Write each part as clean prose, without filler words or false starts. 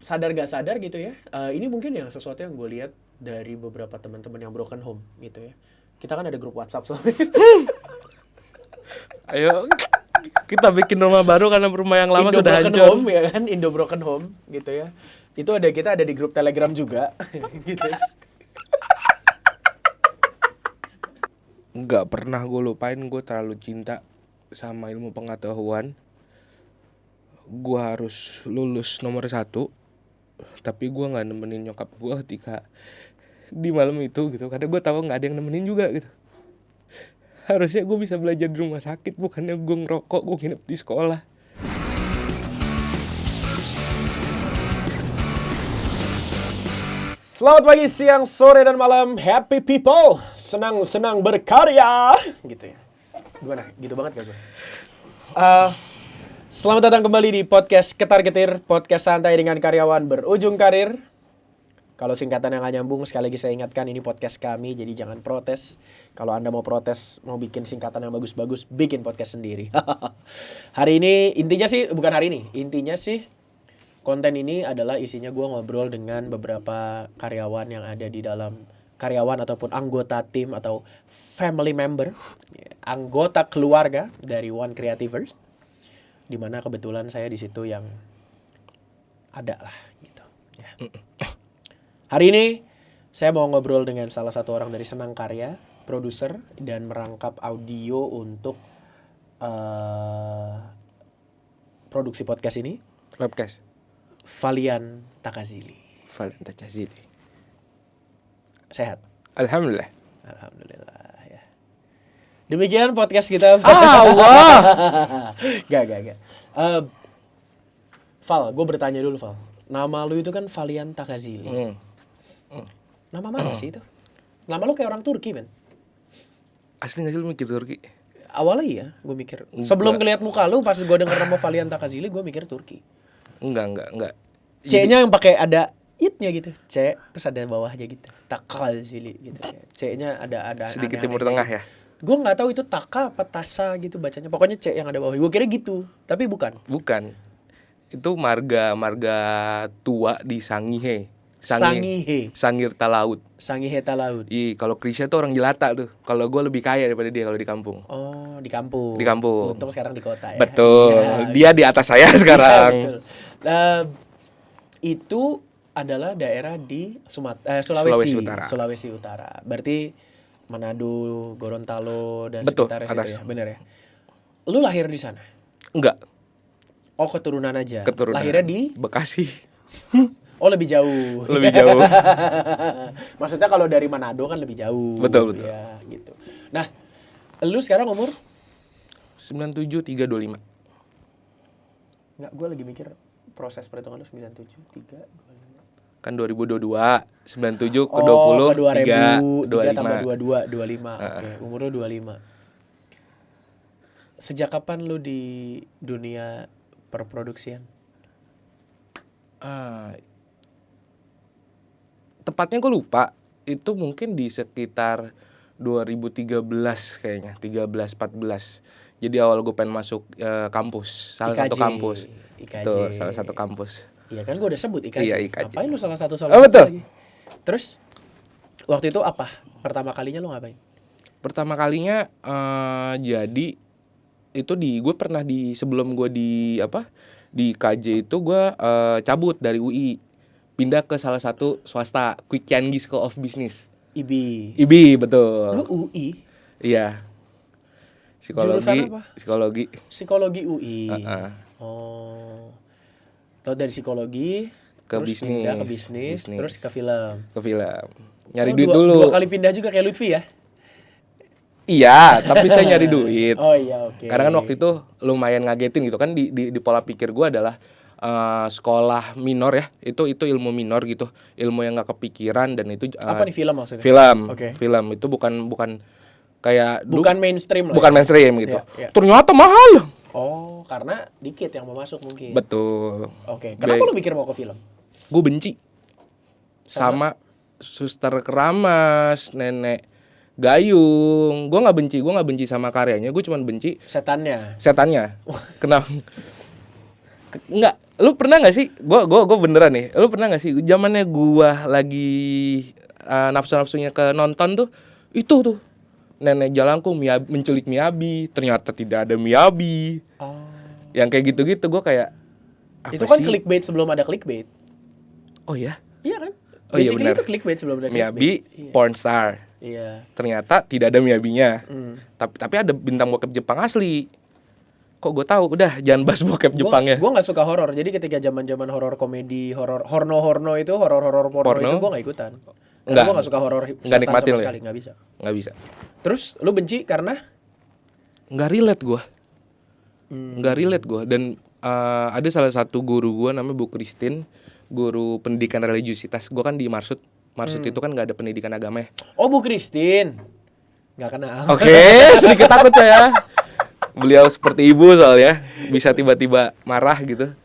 sadar gak sadar gitu ya, ini mungkin yang sesuatu yang gue lihat dari beberapa teman-teman yang broken home gitu ya. Kita kan ada grup WhatsApp soalnya. Ayo kita bikin rumah baru karena rumah yang lama Indo sudah Broken hancur. Home ya kan, Indo Broken Home gitu ya. Itu kita ada di grup Telegram juga gitu ya. Nggak pernah gue lupain, gue terlalu cinta sama ilmu pengetahuan. Gue harus lulus nomor 1, tapi gue nggak nemenin nyokap gue ketika di malam itu gitu, karena gue tahu nggak ada yang nemenin juga gitu. Harusnya gue bisa belajar di rumah sakit, bukannya gue ngerokok, gue nginep di sekolah. Selamat pagi, siang, sore, dan malam, happy people, senang-senang berkarya, gitu ya. Gimana? Gitu banget gak gue? Selamat datang kembali di podcast Ketar-Ketir, podcast santai dengan karyawan berujung karir. Kalau singkatan yang gak nyambung, sekali lagi saya ingatkan ini podcast kami, jadi jangan protes. Kalau Anda mau protes, mau bikin singkatan yang bagus-bagus, bikin podcast sendiri. Hari ini, intinya sih, konten ini adalah isinya gue ngobrol dengan beberapa karyawan yang ada di dalam, karyawan ataupun anggota tim atau family member, anggota keluarga dari One Creativers, dimana kebetulan saya di situ yang ada lah gitu. Ya. Hari ini saya mau ngobrol dengan salah satu orang dari Senang Karya, produser dan merangkap audio untuk produksi podcast ini. Webcast. Valian Takazili. Sehat? Alhamdulillah. Alhamdulillah ya. Demikian podcast kita. Allah. Gak. Val, gue bertanya dulu Val. Nama lu itu kan Valian Takazili. Nama mana sih itu? Nama lu kayak orang Turki, men. Asli gak sih lu mikir Turki? Awalnya iya, gue mikir. Sebelum ngeliat muka lu, pas gue denger nama Valian Takazili, gue mikir Turki. Enggak. C-nya yang pakai ada it-nya gitu. C, terus ada bawahnya gitu. Takazili gitu. C-nya ada Sedikit aneh-aneh timur tengah ya? Gue nggak tahu itu taka apa tasa gitu bacanya. Pokoknya C yang ada bawah. Gue kira gitu, tapi bukan. Bukan. Itu marga tua di Sangihe. Sangir Talaut. Sangihe Talaut. Kalau Krisya tuh orang jelata tuh. Kalau gue lebih kaya daripada dia kalau di kampung. Oh, di kampung. Di kampung. Untung sekarang di kota ya. Betul. Iya. Dia di atas saya sekarang. Betul. Itu adalah daerah di Sulawesi Utara. Berarti Manado, Gorontalo dan betul, sekitarnya atas. situ ya. Bener ya? Lu lahir di sana? Enggak. Oh, keturunan aja. Keturunan. Lahirnya di Bekasi. Oh, lebih jauh. Lebih jauh. Maksudnya kalau dari Manado kan lebih jauh. Betul. Ya, gitu. Nah, lu sekarang umur? 97,325. Enggak, gue lagi mikir proses perhitungan lu 97,325. Kan 2022, 97 ke 20, ke 2000, 3 tambah 25. 25. Oke, umur lu 25. Sejak kapan lu di dunia perproduksian? Tepatnya gue lupa. Itu mungkin di sekitar 2013 kayaknya, 13-14. Jadi awal gue pengen masuk kampus, salah IKJ. satu kampus. IKJ. Tuh, salah satu kampus. Iya kan gue udah sebut IKJ. Iya, IKJ. Ngapain lu salah satu betul. lagi? Terus waktu itu apa? Pertama kalinya lu ngapain? Pertama kalinya jadi itu gue pernah sebelum gue di KJ itu gue cabut dari UI, pindah ke salah satu swasta, Quick Yangi School of Business. IB betul. Lu UI? Iya. Jurusan apa? Psikologi UI. Oh. Tahu dari psikologi ke terus bisnis. Pindah ke bisnis, terus ke film. Nyari duit dulu. 2 kali pindah juga kayak Lutfi ya? Iya, tapi saya nyari duit. Oh iya, oke. Karena kan waktu itu lumayan ngagetin gitu kan, di pola pikir gue adalah sekolah minor ya, itu ilmu minor gitu, ilmu yang nggak kepikiran dan itu apa nih film maksudnya? Film itu bukan kayak bukan mainstream lah. Bukan mainstream gitu. Ya. Ternyata mahal. Oh, karena dikit yang mau masuk mungkin. Betul. Oke. Kenapa lu mikir mau ke film? Gue benci sama suster keramas, nenek gayung. Gue nggak benci sama karyanya, gue cuma benci setannya. Kenapa? Enggak, lu pernah nggak sih? Gua beneran nih. Lu pernah nggak sih zamannya gua lagi nafsu-nafsunya ke nonton tuh, itu tuh nenek jalangkung menculik Miyabi, ternyata tidak ada Miyabi. Yang kayak gitu-gitu gua kayak apa Itu kan sih? clickbait sebelum ada clickbait. Oh ya? Iya kan? Oh iya Basically benar. itu clickbait sebelum ada clickbait. Miyabi porn star. Iya. Ternyata tidak ada Miyabinya. Tapi ada bintang bokep Jepang asli. Kok gue tahu? Udah jangan bahas bokep Jepangnya. Gue nggak suka horor. Jadi ketika zaman horor komedi, horor horno itu, horor porno itu gue nggak ikutan. Karena gue nggak suka horor nggak nikmatin sama sekali, nggak bisa. Nggak bisa. Terus lu benci karena Nggak relate gue. Nggak relate gue. Dan ada salah satu guru gue namanya Bu Christine, guru pendidikan religiusitas. Gue kan di Marsud. Marsud itu kan nggak ada pendidikan agama ya. Oh, Bu Christine. Nggak kenal. Oke, sedikit takut saya. Beliau seperti ibu soalnya, bisa tiba-tiba marah gitu.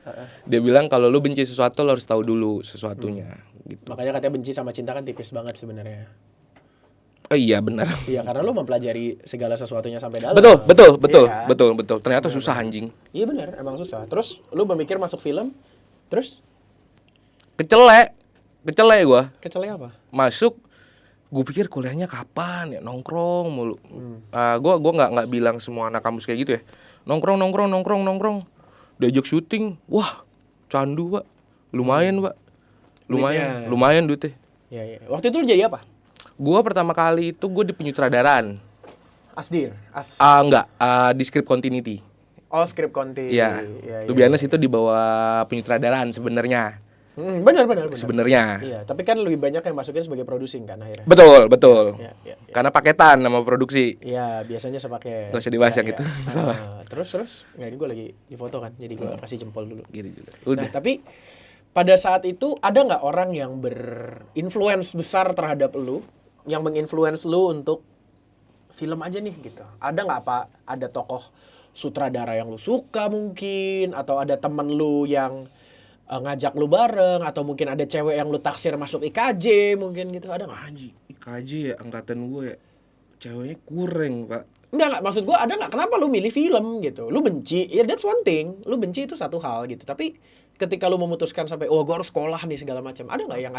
Dia bilang kalau lu benci sesuatu lo harus tahu dulu sesuatunya gitu. Makanya katanya benci sama cinta kan tipis banget sebenarnya. Oh iya benar. Iya, karena lu mempelajari segala sesuatunya sampai dalam. Betul. Iya kan? Betul. Ternyata susah anjing. Iya benar, emang susah. Terus lu berpikir masuk film, terus Kecele gua. kecelnya apa? Masuk, gue pikir kuliahnya kapan ya, nongkrong mulu. Gua nggak bilang semua anak kampus kayak gitu ya. Nongkrong. Diajak syuting, wah candu pak, lumayan pak, lumayan duitnya. Iya. Waktu itu lu jadi apa? Gua pertama kali itu gue di penyutradaraan. Asdir. Enggak, di script continuity. Oh, script konti. Iya. To be honest itu di bawah penyutradaraan sebenarnya. Benar. Sebenarnya. Iya, tapi kan lebih banyak yang masukin sebagai producing kan akhirnya. Betul. Iya. Karena paketan sama produksi. Iya, biasanya sepaket. Gak usah dibahas yang Iya. itu. Salah. Terus nggak, ini gue lagi di foto kan, jadi gue kasih jempol dulu. Gitu juga. Nah, tapi pada saat itu ada nggak orang yang berinfluence besar terhadap lu, yang menginfluence lu untuk film aja nih gitu? Ada nggak ada tokoh sutradara yang lu suka mungkin, atau ada temen lu yang ngajak lu bareng, atau mungkin ada cewek yang lu taksir masuk IKJ mungkin gitu, ada nggak? Anjing, IKJ ya angkatan gue ya. Ceweknya kurang, Pak. Enggak, maksud gue ada nggak, kenapa lu milih film gitu? Lu benci, ya that's one thing. Lu benci itu satu hal gitu. Tapi ketika lu memutuskan sampai, gue harus sekolah nih segala macam, ada nggak yang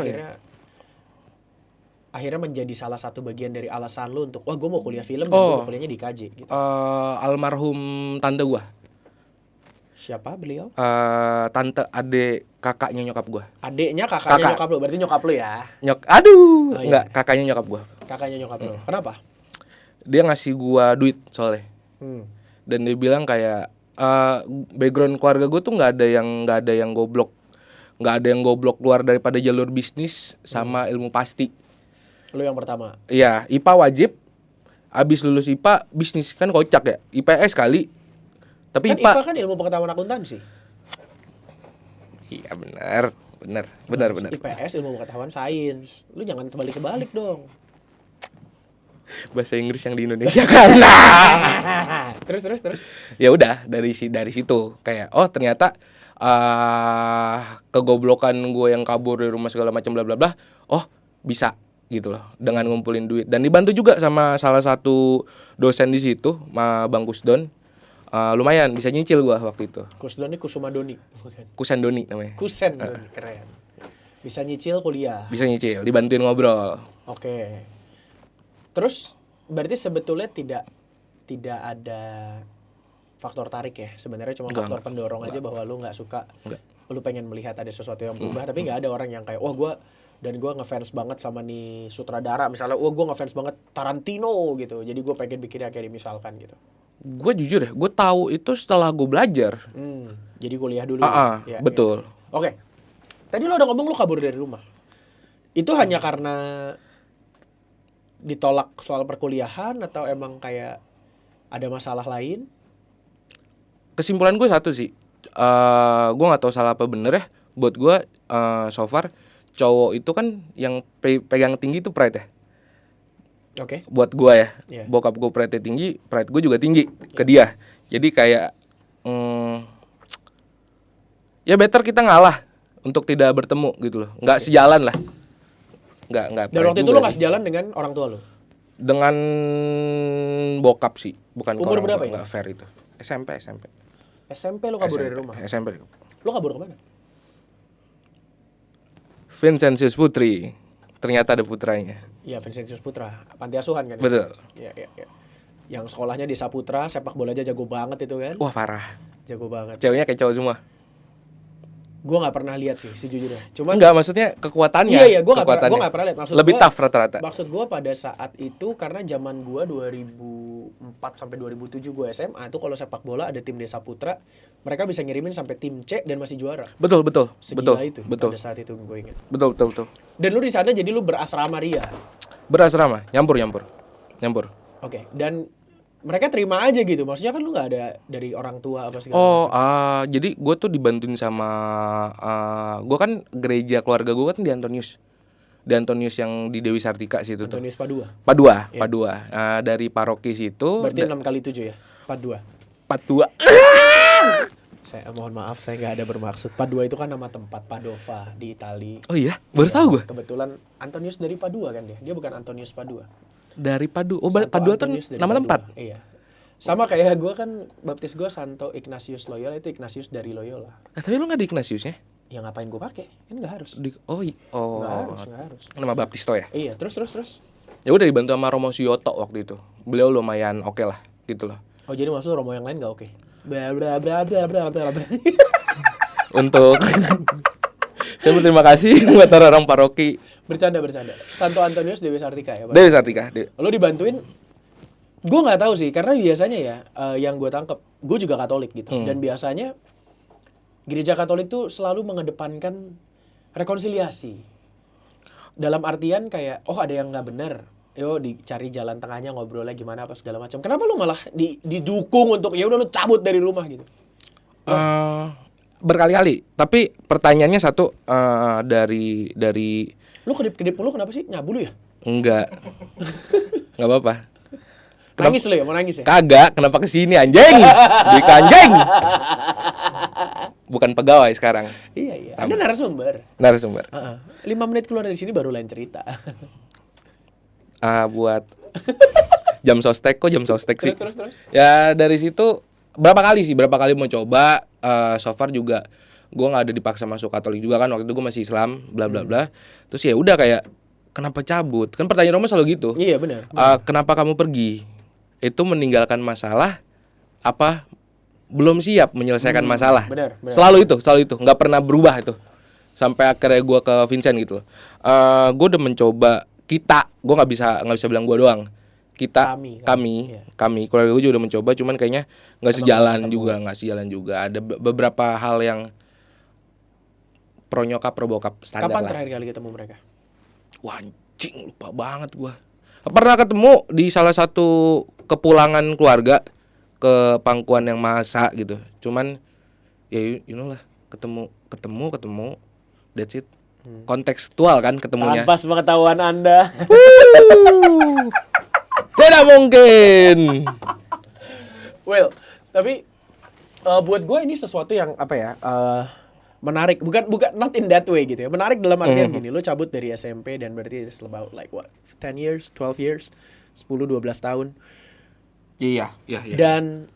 akhirnya menjadi salah satu bagian dari alasan lu untuk, gue mau kuliah film dan gue mau kuliahnya di IKJ gitu? Almarhum tante gue. Siapa beliau? Tante adik kakaknya nyokap gue. Adeknya kakaknya nyokap lu, berarti nyokap lu ya? Enggak, kakaknya nyokap gue. Kakaknya nyokap lu. Kenapa? Dia ngasih gue duit soalnya. Dan dia bilang kayak background keluarga gue tuh nggak ada yang goblok keluar daripada jalur bisnis sama ilmu pasti. Lu yang pertama? Iya, IPA wajib. Abis lulus IPA bisnis kan kocak ya. IPS kali. Tapi kan IPA kan ilmu pengetahuan akuntansi. Iya benar. IPS ilmu pengetahuan sains. Lu jangan kebalik dong. Bahasa Inggris yang di Indonesia kan. Terus. Ya udah dari situ kayak ternyata kegoblokan gue yang kabur dari rumah segala macam bla bla bla. Bisa gitu loh dengan ngumpulin duit, dan dibantu juga sama salah satu dosen di situ, Bang Kusdon. Lumayan bisa nyicil gua waktu itu. Kusdon ini Kusumadoni, bukan? Kusendoni namanya. Kusendoni, keren. Bisa nyicil kuliah. Bisa nyicil, dibantuin ngobrol. Oke. Terus berarti sebetulnya tidak ada faktor tarik ya, sebenarnya cuma faktor pendorong aja bahwa lu nggak suka, lu pengen melihat ada sesuatu yang berubah, tapi nggak ada orang yang kayak gue ngefans banget sama nih sutradara misalnya, gue ngefans banget Tarantino gitu, jadi gue pengen bikin kayak misalkan gitu. Gue jujur ya, gue tahu itu setelah gue belajar. Jadi kuliah dulu. Ya, betul. Ya. Oke. Tadi lo udah ngomong lo kabur dari rumah. Itu hanya karena ditolak soal perkuliahan atau emang kayak ada masalah lain? Kesimpulan gue satu sih, gue nggak tahu salah apa bener ya. Buat gue so far cowok itu kan yang pegang tinggi itu pride ya. Oke. Buat gue ya, bokap gue pride tinggi, pride gue juga tinggi ke dia. Jadi kayak ya better kita ngalah untuk tidak bertemu gitu loh, nggak sejalan lah. Nggak. Dan waktu itu lo nggak sejalan dengan orang tua lo? Dengan bokap sih, bukan. Umur berapa itu? Nggak fair itu. SMP. SMP lo kabur dari rumah? SMP. Lo kabur kemana? Vincentius Putri. Ternyata ada putranya. Iya, Vincentius Putra, panti asuhan kan? Betul. Iya. Yang sekolahnya di Saputra, sepak bolanya jago banget itu kan? Wah, parah. Jago banget. Ceweknya kayak cowok semua. Gue nggak pernah lihat sih sejujurnya. Cuman Enggak, maksudnya kekuatannya. iya, gue nggak pernah lihat. Lebih tough rata-rata. Maksud gue pada saat itu karena zaman gue 2004 sampai 2007 gue SMA itu kalau sepak bola ada tim Desa Putra, mereka bisa ngirimin sampai tim C dan masih juara. Betul. Segila itu Betul. pada saat itu gue ingat. Betul. Dan lu di sana jadi lu berasrama Ria. Berasrama, nyampur. Oke, dan mereka terima aja gitu. Maksudnya kan lu nggak ada dari orang tua apa segala macam. Jadi gue tuh dibantuin sama gue kan gereja keluarga gue kan di Antonius yang di Dewi Sartika situ tuh. Antonius Padua. Padua. Dari paroki situ. Berarti 6 kali 7 ya? Padua. Saya mohon maaf, saya nggak ada bermaksud. Padua itu kan nama tempat Padova di Itali. Oh iya, baru tahu gue. Kebetulan Antonius dari Padua kan dia. Dia bukan Antonius Padua. Dari Padua. Oh, Santo Padua tuh Antonius dari nama Padua. tempat. Iya. Sama kayak gue kan baptis gue Santo Ignatius Loyola, itu Ignatius dari Loyola. Tapi lu nggak di Ignatiusnya? Ya ngapain gue pakai? Kan nggak harus. Nggak harus. Nama baptisto ya? Iya, terus. Ya udah dibantu sama Romo Suyoto waktu itu. Beliau lumayan oke lah, gitu loh. Oh jadi maksud Romo yang lain nggak oke? Bla bla bla bla bla bla bla. Untuk saya berterima kasih buat orang paroki Bercanda. Santo Antonius Dewi Sartika ya, Pak? Dewi Sartika. Lo dibantuin? Gue nggak tahu sih, karena biasanya ya yang gue tangkep, gue juga Katolik gitu, dan biasanya gereja Katolik tuh selalu mengedepankan rekonsiliasi. Dalam artian kayak, oh ada yang nggak benar, yo dicari jalan tengahnya, ngobrolnya gimana apa segala macam. Kenapa lu malah didukung untuk ya udah lu cabut dari rumah gitu? Berkali-kali. Tapi pertanyaannya satu dari Lu kedip-kedip lu kenapa sih? Nyabu lu ya? enggak apa-apa. Nangis lu ya? Mau nangis ya? Kagak, kenapa kesini anjing? Bika anjing. Bukan pegawai sekarang. Iya. Ada narasumber. 5 menit keluar dari sini baru lain cerita. Buat jam sostek sih. Terus. Ya dari situ berapa kali mau coba. So far juga gue nggak ada dipaksa masuk Katolik juga kan, waktu itu gue masih Islam bla bla bla. Terus ya udah kayak kenapa cabut, kan pertanyaan Roma selalu gitu. Iya benar. Kenapa kamu pergi? Itu meninggalkan masalah apa belum siap menyelesaikan masalah? Benar. Selalu itu nggak pernah berubah itu sampai akhirnya gue ke Vincent gitu loh. Gue udah mencoba, gue nggak bisa bilang gue doang, kami keluarga gue juga udah mencoba, cuman kayaknya nggak sejalan juga. Ada beberapa hal yang pro nyokap pro bokap standar. Kapan lah. terakhir kali ketemu mereka? Wah, anjing, lupa banget gue. Pernah ketemu di salah satu kepulangan keluarga ke pangkuan yang masa gitu. Cuman ya you know lah, ketemu that's it. Kontekstual kan ketemunya. Tanpa sepengetahuan Anda. Tidak mungkin. Well, tapi buat gue ini sesuatu yang apa ya? Menarik, bukan not in that way gitu ya. Menarik dalam artian gini, lo cabut dari SMP dan berarti it's about like what? 10 years, 12 years, 10 12 tahun. Iya. Dan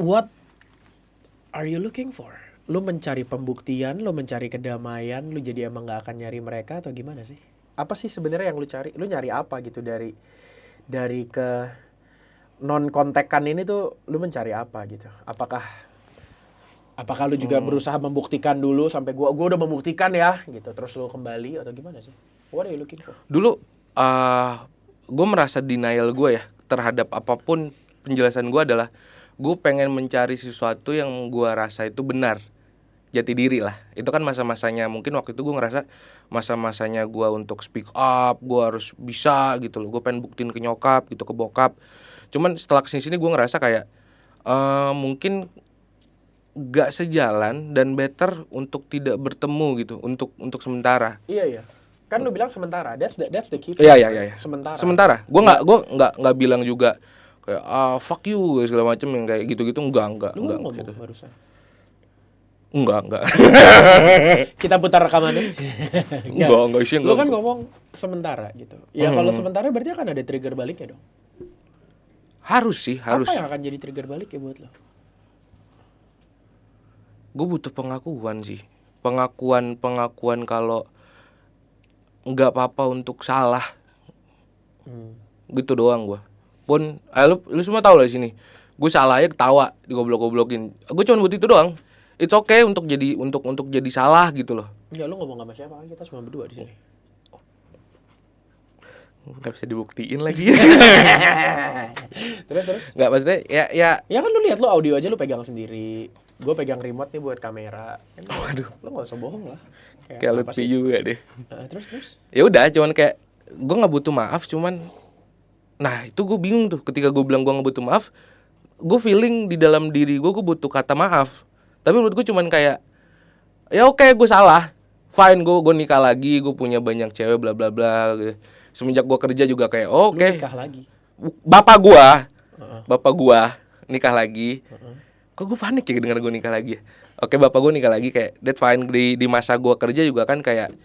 what are you looking for? Lo mencari pembuktian, lo mencari kedamaian, lo jadi emang gak akan nyari mereka atau gimana sih? Apa sih sebenarnya yang lo cari? Lo nyari apa gitu dari ke non kontekan ini tuh lo mencari apa gitu? Apakah lu juga berusaha membuktikan dulu sampai gua udah membuktikan ya gitu, terus lu kembali atau gimana sih? What are you looking for? Dulu gue merasa denial gue ya terhadap apapun penjelasan gue adalah gue pengen mencari sesuatu yang gue rasa itu benar, jati diri lah. Itu kan masa-masanya, mungkin waktu itu gue ngerasa masa-masanya gue untuk speak up, gue harus bisa gitu loh. Gue pengen buktiin ke nyokap gitu, ke bokap. Cuman setelah kesini-sini gue ngerasa kayak mungkin gak sejalan dan better untuk tidak bertemu gitu, untuk sementara. Iya. Kan lu bilang sementara. That's the key. Iya. Sementara. Gue nggak bilang juga kayak fuck you segala macem yang kayak gitu-gitu, enggak. Lu enggak ngomong gitu. barusan. Enggak. Kita putar rekamannya. Enggak sih. Lu kan ngomong sementara gitu. Ya kalau sementara berarti akan ada trigger baliknya dong. Harus. Apa yang akan jadi trigger balik ya buat lo? gue butuh pengakuan sih. Pengakuan kalau nggak apa-apa untuk salah. Gitu doang gue. Pun lu semua tahu lah di sini. Gue salah aja ketawa, digoblok-goblokin. Gue cuma butuh itu doang. It's okay untuk jadi salah gitu loh. Ya lu ngomong sama siapa kan kita cuma berdua di sini. Nggak bisa dibuktiin lagi. Terus. Nggak, maksudnya ya. Ya kan lu lihat, lu audio aja lu pegang sendiri. Gue pegang remote nih buat kamera. Waduh. Lu nggak usah bohong lah. Kayak Lutfi juga deh. Terus. Ya udah, cuman kayak gue nggak butuh maaf, cuman nah itu gue bingung tuh ketika gue bilang gue nggak butuh maaf, gue feeling di dalam diri gue butuh kata maaf. Tapi menurut gue cuman kayak ya oke, gue salah, fine, gue nikah lagi, gue punya banyak cewek bla bla bla. Semenjak gue kerja juga kayak oke. Nikah lagi. Bapak gua nikah lagi. Kok gue panik ya denger gue nikah lagi ya? Oke, bapak gue nikah lagi, kayak that's fine. Di masa gue kerja juga kan kayak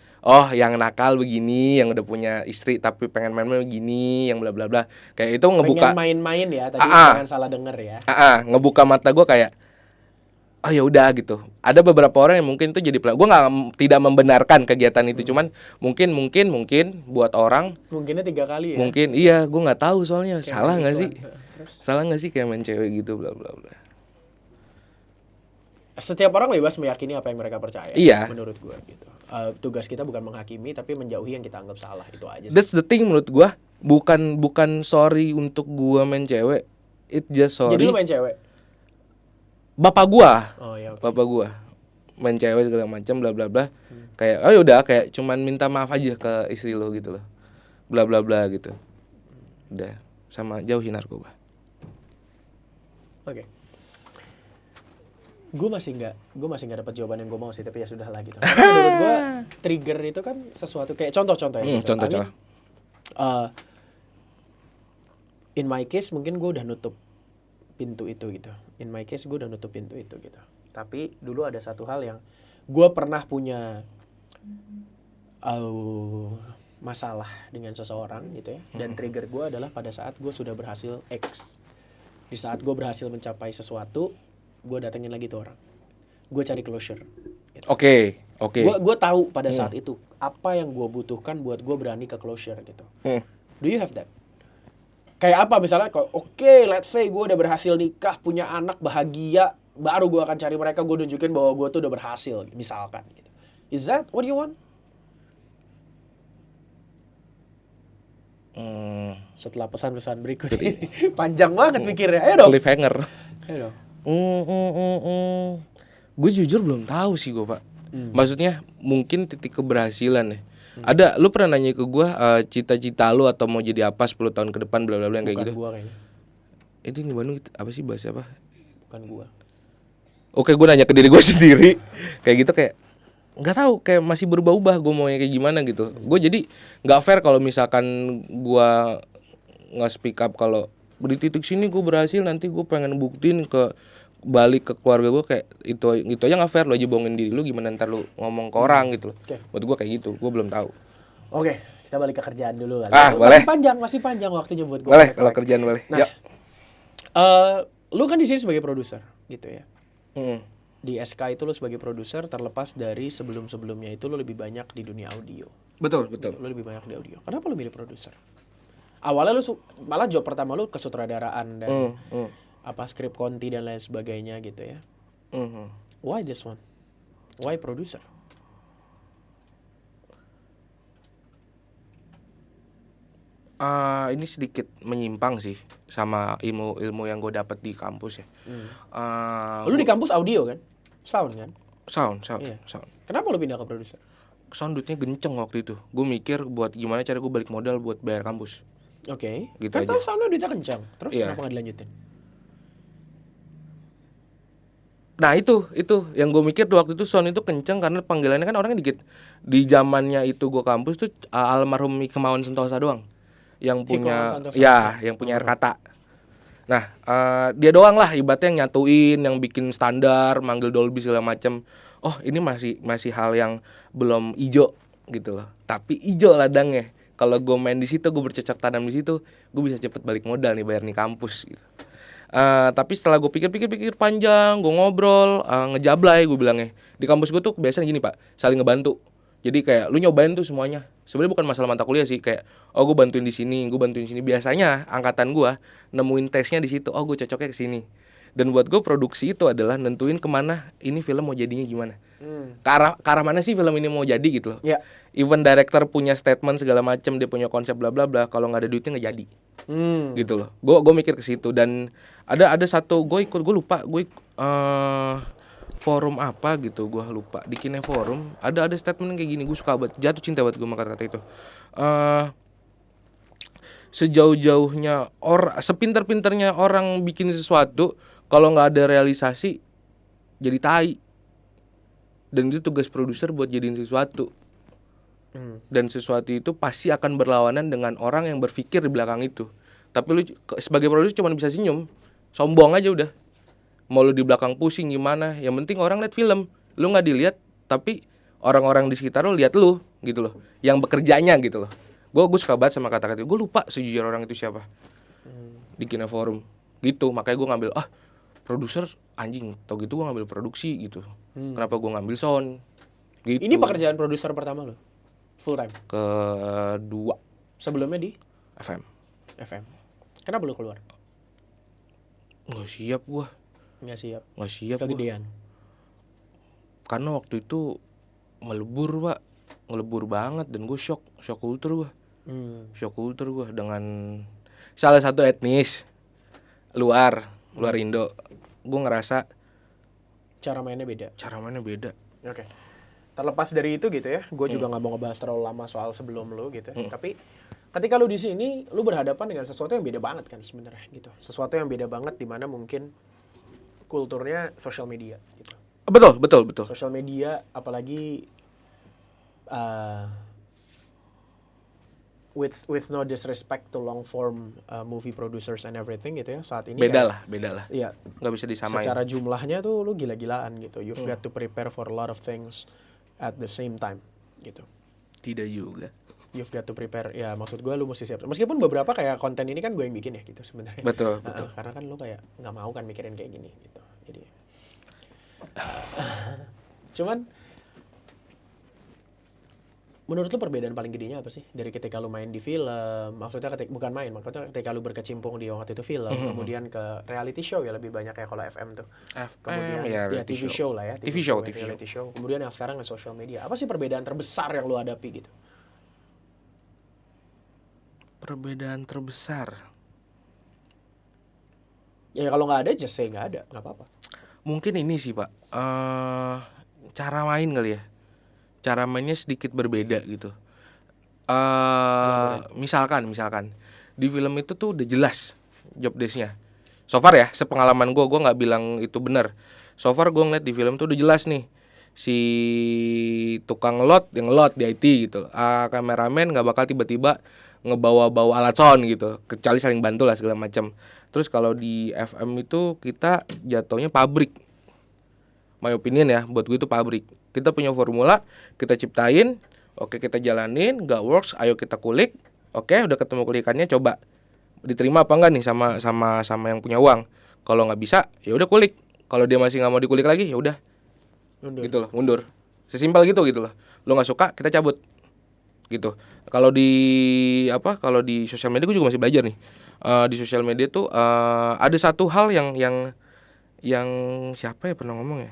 yang nakal begini, yang udah punya istri tapi pengen main-main begini, yang bla bla bla. Kayak itu ngebuka, pengen main-main ya, tadi jangan salah denger ya. ngebuka mata gue kayak oh ya udah gitu. Ada beberapa orang yang mungkin itu jadi gue tidak membenarkan kegiatan itu, cuman mungkin buat orang Mungkinnya 3 kali ya. mungkin iya, gue nggak tahu soalnya. Kayak Salah nggak sih? Terus? Salah nggak sih kayak main cewek gitu bla bla bla. Setiap orang bebas meyakini apa yang mereka percaya. Iya. Menurut gue gitu. Tugas kita bukan menghakimi tapi menjauhi yang kita anggap salah, itu aja sih. That's the thing menurut gue. Bukan sorry untuk gue main cewek. It just sorry. Jadi lu main cewek? Bapak gua. Oh ya. Okay. Bapak gua main cewek segala macam bla bla bla. Kayak oh yaudah, kayak cuman minta maaf aja ke istri lo gitu loh. Bla bla bla gitu. Udah, sama jauhi narkoba. Oke. Gue masih nggak dapat jawaban yang gue mau sih, tapi ya sudah lah gitu. Karena menurut gue trigger itu kan sesuatu kayak contoh-contoh ya. Gitu. Contoh. In my case mungkin gue udah nutup pintu itu gitu. In my case gue udah nutup pintu itu gitu. Tapi dulu ada satu hal yang gue pernah punya masalah dengan seseorang gitu ya. Dan trigger gue adalah pada saat gue sudah berhasil X. Di saat gue berhasil mencapai sesuatu, gue datengin lagi tuh orang. Gue cari closure. Gitu. Oke. Gue tahu pada saat itu apa yang gue butuhkan buat gue berani ke closure gitu. Do you have that? Kayak apa misalnya? Oke, let's say gue udah berhasil nikah, punya anak, bahagia, baru gue akan cari mereka, gue nunjukin bahwa gue tuh udah berhasil, misalkan. Gitu. Is that what you want? Setelah pesan-pesan berikut ini, panjang banget mikirnya. Ayo dong. Cliffhanger. Ayo dong. Gue jujur belum tahu sih gue, Pak. Maksudnya mungkin titik keberhasilan ya. Ada, lu pernah nanya ke gue cita-cita lu atau mau jadi apa 10 tahun ke depan bla bla bla yang kayak gitu. Bukan gua kayaknya. Itu di Bandung apa sih, bahasa apa? Bukan gua. Oke, gue nanya ke diri gue sendiri. Kayak gitu, kayak nggak tahu, kayak masih berubah-ubah gue maunya kayak gimana gitu. Gue jadi nggak fair kalau misalkan gue nggak speak up kalau di titik sini gue berhasil, nanti gue pengen buktiin ke balik ke keluarga gue, kayak itu aja nggak fair. Lo aja bohongin diri lu, gimana ntar lu ngomong ke orang gitu loh. Buat gue kayak gitu, gue belum tahu. Oke, kita balik ke kerjaan dulu kali. Boleh. Masih panjang waktunya buat gue. Boleh, kalau kerjaan boleh. Nah, lu kan di sini sebagai produser gitu ya. Di SK itu lu sebagai produser, terlepas dari sebelum-sebelumnya itu lu lebih banyak di dunia audio. Betul. Lu lebih banyak di audio. Kenapa lu milih produser? Awalnya lu malah job pertama lu kesutradaraan dan skrip konti dan lain sebagainya gitu ya. Why this one? Why producer? Ini sedikit menyimpang sih sama ilmu yang gue dapat di kampus ya. Lu di kampus audio kan? Sound kan? Sound. Iya. Kenapa lu pindah ke produser? Sound duitnya genceng waktu itu. Gue mikir buat gimana cara gue balik modal buat bayar kampus. Oke. Gitu kan aja. Kan soundnya duitnya kencang. Terus Iya. kenapa gak dilanjutin? Nah itu yang gue mikir waktu itu, sound itu kenceng karena panggilannya kan orangnya dikit. Di zamannya itu gue kampus tuh almarhum Hikmawan Sentosa doang yang punya yang punya air kata. Nah dia doang lah ibaratnya yang nyatuin, yang bikin standar, manggil Dolby segala macem. Oh ini masih hal yang belum ijo gitu loh. Tapi ijo ladangnya. Kalau gue main di situ, gue bercocok tanam di situ, gue bisa cepet balik modal nih, bayar nih kampus gitu. Tapi setelah gue pikir panjang, gue ngobrol, ngejablay gue bilangnya. Di kampus gue tuh biasanya gini pak, saling ngebantu. Jadi kayak lu nyobain tuh semuanya. Sebenarnya bukan masalah mata kuliah sih, kayak oh gue bantuin di sini, gue bantuin di sini. Biasanya angkatan gue nemuin tesnya di situ. Oh gue cocoknya ke sini. Dan buat gue produksi itu adalah nentuin kemana ini film mau jadinya gimana. Ke arah mana sih film ini mau jadi gitu loh. Ya. Even director punya statement segala macam, dia punya konsep bla bla bla, kalau nggak ada duitnya nggak jadi. Gitu loh. Gue mikir ke situ. Dan ada satu gue lupa forum apa gitu, gue lupa, di Kineforum ada statement kayak gini. Gue suka banget, jatuh cinta banget gue sama kata-kata itu. Sejauh-jauhnya sepinter-pinternya orang bikin sesuatu, kalau nggak ada realisasi jadi tai. Dan itu tugas produser buat jadiin sesuatu. Dan sesuatu itu pasti akan berlawanan dengan orang yang berpikir di belakang itu. Tapi lu sebagai produser cuma bisa senyum, sombong aja udah. Mau lu di belakang pusing gimana, yang penting orang lihat film. Lu nggak dilihat, tapi orang-orang di sekitar lu lihat lu gitu loh, yang bekerjanya gitu loh. Gue suka banget sama kata-kata itu. Gue lupa sejujurnya orang itu siapa. Di Kineforum gitu. Makanya gue ngambil produser anjing, tau gitu gue ngambil produksi gitu. Kenapa gue ngambil sound gitu. Ini pekerjaan produser pertama lo? Full time? Kedua. Sebelumnya di? FM. Kenapa lo keluar? Nggak siap gue. Nggak siap Gua. kegedean? Karena waktu itu melebur banget. Dan gue shock kultur gue. Shock kultur gue dengan salah satu etnis luar Indo. Gue ngerasa cara mainnya beda. Oke. Terlepas dari itu gitu ya, gue juga nggak mau ngebahas terlalu lama soal sebelum lo gitu. Tapi ketika lo di sini, lo berhadapan dengan sesuatu yang beda banget kan sebenarnya gitu. Sesuatu yang beda banget di mana mungkin kulturnya sosial media gitu. Betul. Sosial media, apalagi with no disrespect to long form movie producers and everything gitu ya, saat ini beda lah. Iya, Nggak bisa disamain. secara jumlahnya tuh lu gila-gilaan gitu. You've got to prepare for a lot of things at the same time gitu. Tidak juga. You've got to prepare. Ya maksud gue lu mesti siap. Meskipun beberapa kayak konten ini kan gue yang bikin ya gitu sebenarnya. Betul. Karena kan lu kayak nggak mau kan mikirin kayak gini gitu. Jadi cuman menurut lu perbedaan paling gedenya apa sih dari ketika lu main di film, maksudnya maksudnya ketika lu berkecimpung di waktu itu film, kemudian ke reality show ya lebih banyak kayak kalau FM tuh. Kemudian ya TV show lah ya, TV show. Kemudian yang sekarang ke social media. Apa sih perbedaan terbesar yang lu hadapi gitu? Perbedaan terbesar. Ya kalau nggak ada just say nggak ada, nggak apa-apa. Mungkin ini sih pak, cara main kali ya. Cara mainnya sedikit berbeda gitu. Misalkan di film itu tuh udah jelas job desk-nya. So far ya, sepengalaman gue nggak bilang itu benar. So far gue ngeliat di film tuh udah jelas nih, si tukang yang ngelot di IT gitu. Kameramen nggak bakal tiba-tiba ngebawa alat sound gitu, kecuali saling bantu lah segala macam. Terus kalau di FM itu kita jatuhnya pabrik. My opinion ya, buat gue itu pabrik. Kita punya formula, kita ciptain, oke kita jalanin, nggak works, ayo kita kulik. Oke, udah ketemu kulikannya, coba diterima apa enggak nih sama yang punya uang. Kalau nggak bisa, ya udah kulik. Kalau dia masih nggak mau dikulik lagi, ya udah, gitu loh, mundur. Sesimpel gitu loh. Lo nggak suka, kita cabut, gitu. Kalau di sosial media gue juga masih belajar nih. Di sosial media tuh ada satu hal yang siapa ya pernah ngomong ya.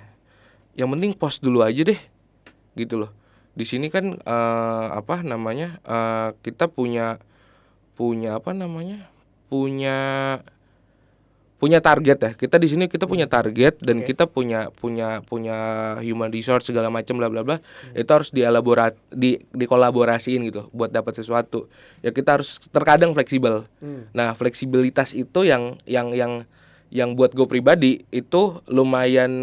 Yang penting post dulu aja deh, gitu loh. Di sini kan kita punya target ya. Kita di sini kita punya target dan kita punya human resource segala macam bla bla bla. Itu harus dikolaborasiin gitu buat dapat sesuatu. Ya kita harus terkadang fleksibel. Nah, fleksibilitas itu yang buat gue pribadi itu lumayan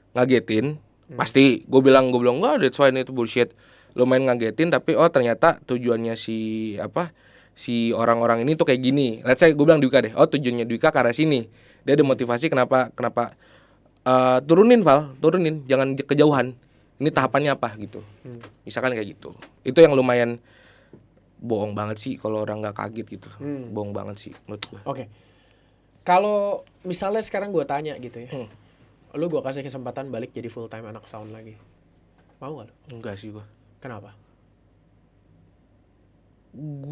ngagetin. Pasti gue bilang enggak, that's fine, itu bullshit. Lumayan ngagetin, tapi ternyata tujuannya si orang-orang ini tuh kayak gini. Let's say gue bilang Dwika deh. Tujuannya Dwika ke arah sini. Dia ada motivasi kenapa turunin jangan kejauhan. Ini tahapannya apa gitu. Misalkan kayak gitu. Itu yang lumayan bohong banget sih kalau orang enggak kaget gitu. Bohong banget sih menurut gue. Oke. Kalau misalnya sekarang gue tanya gitu ya, lu gue kasih kesempatan balik jadi full time anak sound lagi, mau gak lu? Enggak sih gue. Kenapa?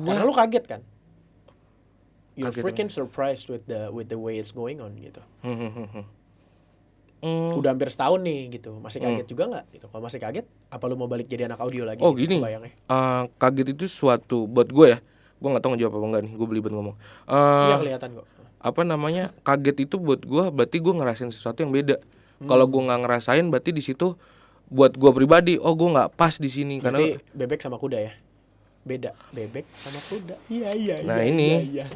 Karena lu kaget kan? You're Kaget freaking surprised with the way it's going on gitu. Hmm. Udah hampir setahun nih gitu, masih kaget juga nggak? Gitu. Kalau masih kaget, apa lu mau balik jadi anak audio lagi? Oh gitu, gini, kebayangnya? kaget itu suatu buat gue ya. Gue nggak tahu ngejawab apa enggak nih. Gue belibet ngomong. Iya kelihatan kok. Apa namanya, kaget itu buat gue berarti gue ngerasain sesuatu yang beda. Kalau gue nggak ngerasain berarti di situ buat gue pribadi, oh gue nggak pas di sini karena Berarti bebek sama kuda ya? Beda, bebek sama kuda. Iya. Nah, ini. Iya.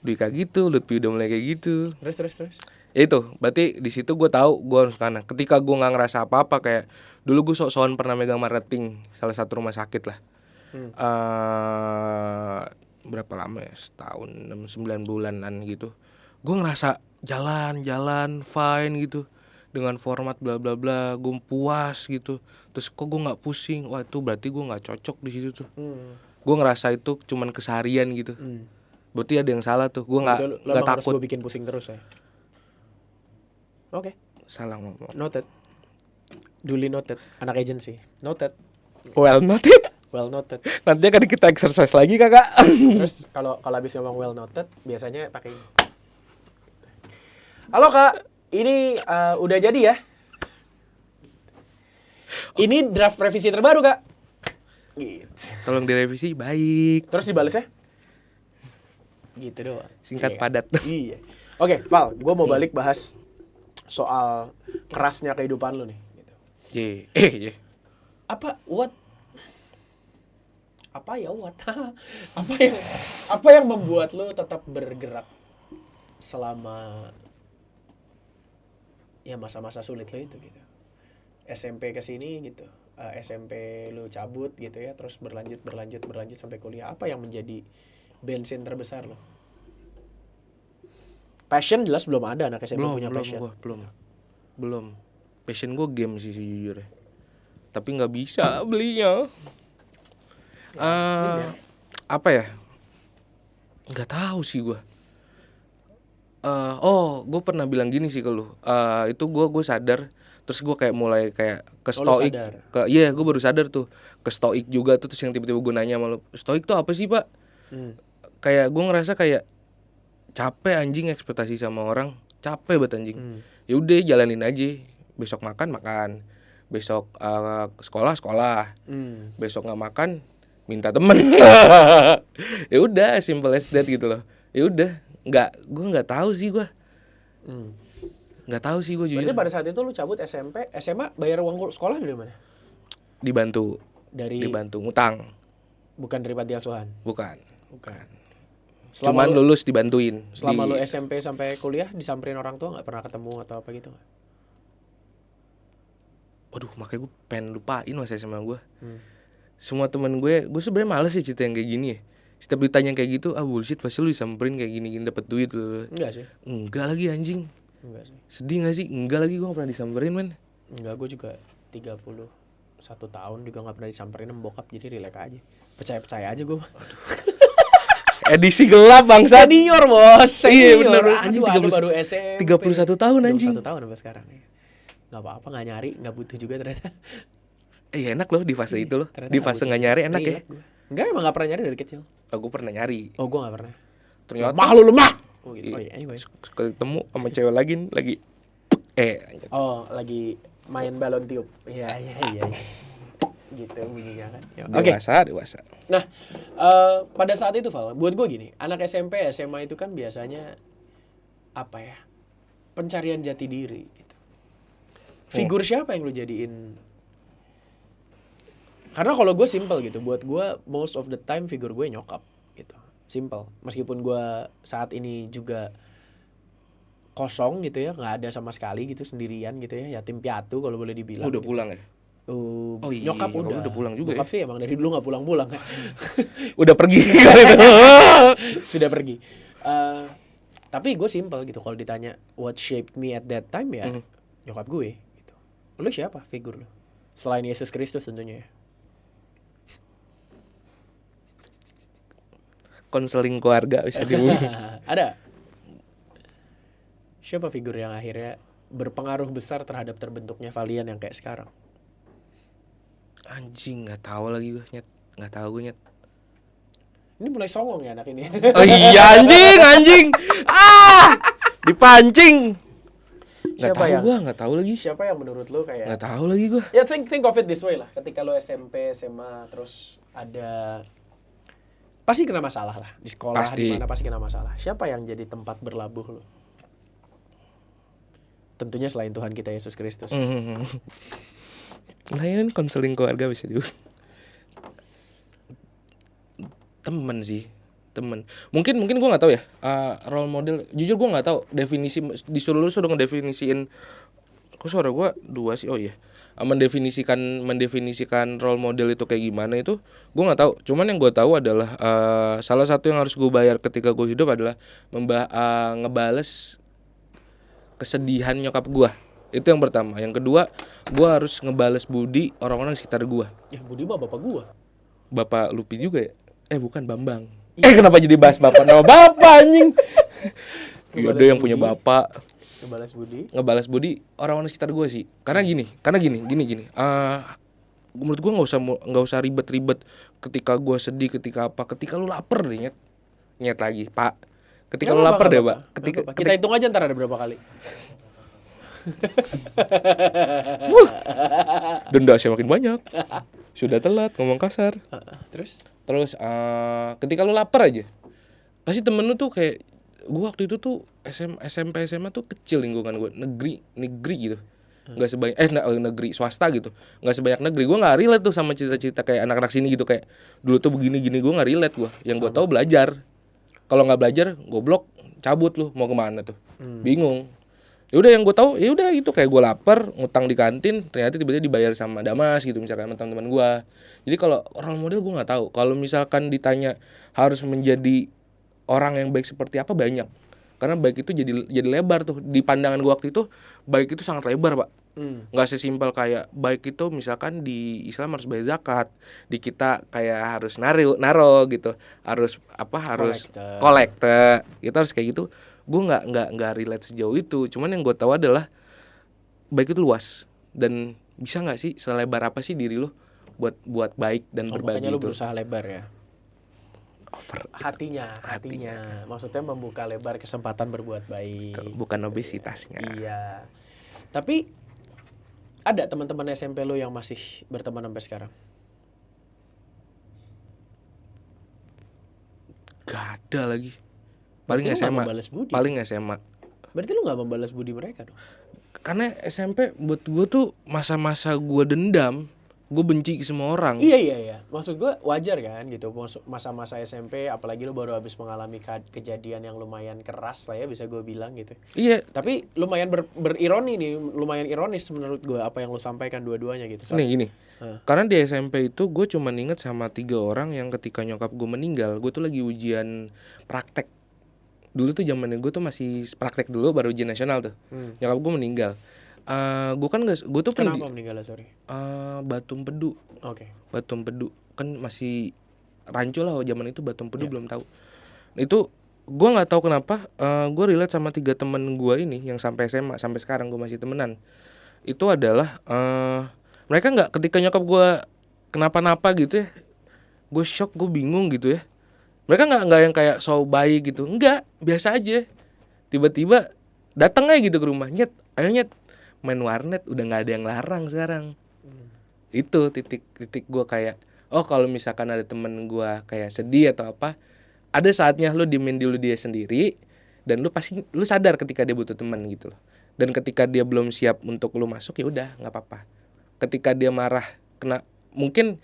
udah kayak gitu, Lutfi udah mulai kayak gitu. Terus. Ya itu, berarti di situ gue tahu gue harus kana. Ketika gue nggak ngerasa apa-apa, kayak dulu gue sok-sokan pernah megang marketing salah satu rumah sakit lah. Berapa lama ya? Setahun, 6-9 bulanan gitu. Gue ngerasa jalan fine gitu dengan format bla bla bla, gue puas gitu. Terus kok gue nggak pusing? Wah itu berarti gue nggak cocok di situ tuh. Gue ngerasa itu cuman keseharian gitu. Berarti ada yang salah tuh. Gue nggak takut. Gue bikin pusing terus ya. Oke. Salah ngomong. Noted. Duly noted. Anak agency. Noted. Well noted. Well noted. Nanti akan kita exercise lagi kakak. Terus kalau habis ngomong well noted, biasanya pakai ini. Halo kak, ini udah jadi ya? Ini draft revisi terbaru kak. Gitu. Tolong direvisi baik. Terus dibalasnya? Gitu doang. Singkat Iya. padat. Iya. Oke, Val, gue mau balik bahas soal kerasnya kehidupan lu nih. Gitu. Iya. Apa apa yang membuat lu tetap bergerak selama ya masa-masa sulit lo itu gitu. SMP ke sini gitu. SMP lu cabut gitu ya, terus berlanjut sampai kuliah. Apa yang menjadi bensin terbesar lo? Passion jelas belum ada anak SMP punya passion. Belum. Passion gue game sih sejujurnya. Tapi nggak bisa belinya. Apa ya? Nggak tahu sih gue. Gue pernah bilang gini sih ke lu. Itu gue sadar. Terus gue kayak mulai kayak ke stoik. Gue baru sadar tuh. Ke stoik juga tuh. Terus yang tiba-tiba gue nanya sama lu, stoik tuh apa sih pak? Kayak gue ngerasa kayak capek anjing ekspektasi sama orang. Capek banget anjing. Ya udah jalanin aja. Besok makan. Besok sekolah. Besok nggak makan, minta temen. Ya udah simple as that gitu loh. Ya udah, gue nggak tahu sih gue. Nggak tahu sih gue jujur. Berarti pada saat itu lu cabut SMP, SMA bayar uang sekolah dari mana? Dibantu ngutang. Bukan dari panti asuhan. Bukan. Selama Cuman lulus dibantuin. Selama lu SMP sampai kuliah disamperin orang tua nggak pernah ketemu atau apa gitu? Waduh, makanya gue pengen lupain masa SMA gue. Semua teman gue sebenarnya males sih cerita yang kayak gini ya. Setiap ditanya kayak gitu, bullshit pasti lu disamperin kayak gini dapat duit lu. Enggak sih. Enggak lagi anjing. Enggak sih. Sedih gak sih? Enggak lagi, gue gak pernah disamperin men. Enggak, gue juga 31 tahun juga gak pernah disamperin sama bokap, jadi relax aja. Percaya aja gue. Edisi gelap bangsa. Senior bos. Iya bener. Anjing baru SMP. 31 tahun anjing. 31 tahun sampai sekarang. Gak apa-apa, gak nyari, gak butuh juga ternyata. Enak loh di fase itu loh. Di fase gak nyari enak ya. Enggak, emang gak pernah nyari dari kecil. Gue pernah nyari. Gue gak pernah. Ternyata lemah lu lemah. Oh gitu. Anyway. Ketemu sama cewek lagi lagi main balon tiup. Iya. Gitu bunyinya kan. Dewasa. Nah, pada saat itu Val, buat gue gini, anak SMP, SMA itu kan biasanya apa ya? Pencarian jati diri gitu. Figur siapa yang lu jadiin? Karena kalau gue simple gitu, buat gue most of the time figur gue nyokap gitu. Simple. Meskipun gue saat ini juga kosong gitu ya, nggak ada sama sekali gitu, sendirian gitu ya, yatim piatu kalau boleh dibilang. Udah gitu. pulang ya? Nyokap udah pulang juga. Nyokap sih emang dari dulu nggak pulang-pulang kan. Udah pergi. Sudah pergi. Tapi gue simple gitu, kalau ditanya what shaped me at that time ya nyokap gue gitu. Lu siapa figur lu? Selain Yesus Kristus tentunya ya. konseling keluarga bisa dibilang. Ada. Siapa figur yang akhirnya berpengaruh besar terhadap terbentuknya Valian yang kayak sekarang? Anjing, nggak tahu lagi gue, Nyet. Nggak tahu gue, Nyet. Ini mulai songong ya anak ini. Oh iya, anjing. Dipancing. Nggak tahu lagi. Siapa yang menurut lo kayak? Nggak tahu lagi gue. Ya think of it this way lah. Ketika lo SMP, SMA, terus ada pasti kena masalah lah di sekolah, Pasti. di mana pasti kena masalah. Siapa yang jadi tempat berlabuh lo? Tentunya selain Tuhan kita Yesus Kristus. Nah ini konseling keluarga bisa juga. Temen mungkin gue nggak tahu ya, role model. Jujur gue nggak tahu definisi, disuruh lu sudah ngedefinisiin. Kok suara gue dua sih? Oh iya, mendefinisikan role model itu kayak gimana itu gue nggak tahu. Cuman yang gue tahu adalah salah satu yang harus gue bayar ketika gue hidup adalah ngebales kesedihan nyokap gue. Itu yang pertama. Yang kedua, gue harus ngebales budi orang-orang di sekitar gue. Ya Budi mah bapak gue. Bapak Lupi juga ya? Bukan, Bambang. Kenapa jadi bahas bapak nama bapak anjing? Yaudah yang punya bapak. Ngebalas budi orang-orang sekitar gue sih. Karena gini. Menurut gue nggak usah ribet-ribet. Ketika gue sedih, ketika lu lapar deh, nyet lagi, Pak. Ketika lu lapar deh, Pak. Kita hitung aja ntar ada berapa kali. Denda saya makin banyak. Sudah telat ngomong kasar. Terus ketika lu lapar aja, pasti temen lu tuh kayak gue waktu itu tuh SMP SMA tuh kecil lingkungan gue, negeri gitu, nggak sebanyak negeri swasta gitu, nggak sebanyak negeri. Gue nggak relate tuh sama cerita-cerita kayak anak-anak sini gitu, kayak dulu tuh begini gue nggak relate. Gue yang gue tahu belajar, kalau nggak belajar goblok, cabut lu mau kemana tuh, bingung. Ya udah yang gue tahu, ya udah itu kayak gue lapar, ngutang di kantin, ternyata tiba-tiba dibayar sama Damas gitu misalkan sama teman-teman gue. Jadi kalau role model gue nggak tahu. Kalau misalkan ditanya harus menjadi orang yang baik seperti apa, banyak. Karena baik itu jadi lebar tuh di pandangan gue waktu itu. Baik itu sangat lebar, Pak. Nggak sesimpel kayak baik itu misalkan di Islam harus bayar zakat, di kita kayak harus naro gitu, harus kolekte, kita harus kayak gitu. Gue nggak relate sejauh itu. Cuman yang gue tahu adalah baik itu luas, dan bisa nggak sih selebar apa sih diri lo buat baik dan berbagi itu. Makanya lo berusaha lebar ya. Hatinya. Maksudnya membuka lebar kesempatan berbuat baik. Bukan obesitasnya. Iya. Tapi ada teman-teman SMP lo yang masih berteman sampai sekarang? Gak ada lagi. Paling SMA. Berarti lu gak membalas budi mereka dong? Karena SMP buat gue tuh masa-masa gue dendam, gue benci ke semua orang. Iya. Maksud gue wajar kan gitu, masa-masa SMP, apalagi lu baru habis mengalami kejadian yang lumayan keras lah ya, bisa gue bilang gitu. Iya. Tapi lumayan berironi nih, lumayan ironis menurut gue apa yang lu sampaikan dua-duanya gitu. Nih gini, karena di SMP itu gue cuma inget sama 3 orang yang ketika nyokap gue meninggal, gue tuh lagi ujian praktek. Dulu tuh zamannya gue tuh masih praktek dulu, baru ujian nasional tuh. Nyokap gue meninggal. Gue tuh kenapa meninggalnya, sorry? Batu Empedu. Oke. Batu Empedu kan masih rancu lah zaman itu, Batu Empedu belum tahu. Itu gue nggak tahu kenapa gue relate sama 3 temen gue ini yang sampai SMA sampai sekarang gue masih temenan. Itu adalah mereka nggak, ketika nyokap gue kenapa-napa gitu ya, gue shock, gue bingung gitu ya. Mereka nggak yang kayak so baik gitu, enggak, biasa aja. Tiba-tiba datang aja gitu ke rumah, ayo main warnet, udah nggak ada yang larang sekarang. Itu titik gue kayak, oh kalau misalkan ada temen gue kayak sedih atau apa, ada saatnya lo diemin dulu dia sendiri, dan lo sadar ketika dia butuh teman gitu loh. Dan ketika dia belum siap untuk lo masuk, ya udah nggak apa-apa. Ketika dia marah, mungkin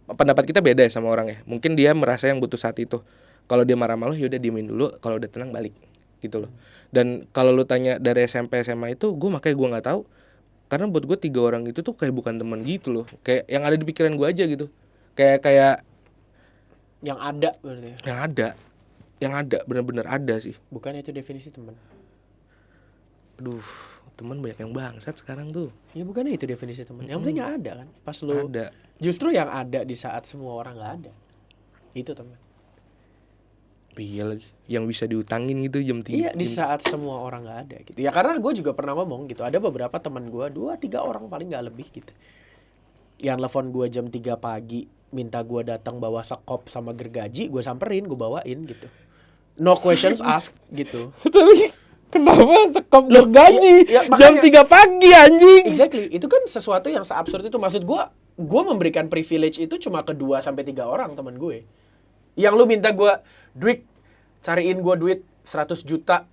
pendapat kita beda ya sama orang ya. Mungkin dia merasa yang butuh saat itu. Kalau dia marah-marah, ya udah diemin dulu. Kalau udah tenang balik, gitu loh. Dan kalau lu tanya dari SMP SMA itu, gue nggak tahu. Karena buat gue 3 orang itu tuh kayak bukan teman gitu loh. Kayak yang ada di pikiran gue aja gitu. Kayak yang ada berarti. Yang ada benar-benar ada sih. Bukannya itu definisi teman? Aduh, teman banyak yang bangsat sekarang tuh. Ya bukannya itu definisi teman. Yang penting yang ada kan. Pas lu ada. Justru yang ada di saat semua orang nggak ada, itu teman. Iya lagi. Yang bisa diutangin gitu jam 3. Iya, di saat semua orang nggak ada gitu. Ya karena gue juga pernah ngomong gitu. Ada beberapa teman gue, 2-3 orang paling nggak lebih gitu. Yang telepon gue jam 3 pagi, minta gue datang bawa sekop sama gergaji, gue samperin, gue bawain gitu. No questions asked gitu. Tapi kenapa sekop gergaji ya, jam makanya- 3 pagi anjing? Exactly, itu kan sesuatu yang seabsurd itu. Maksud gue memberikan privilege itu cuma ke 2-3 orang teman gue. Yang lu minta gue, duit, cariin gue duit 100 juta,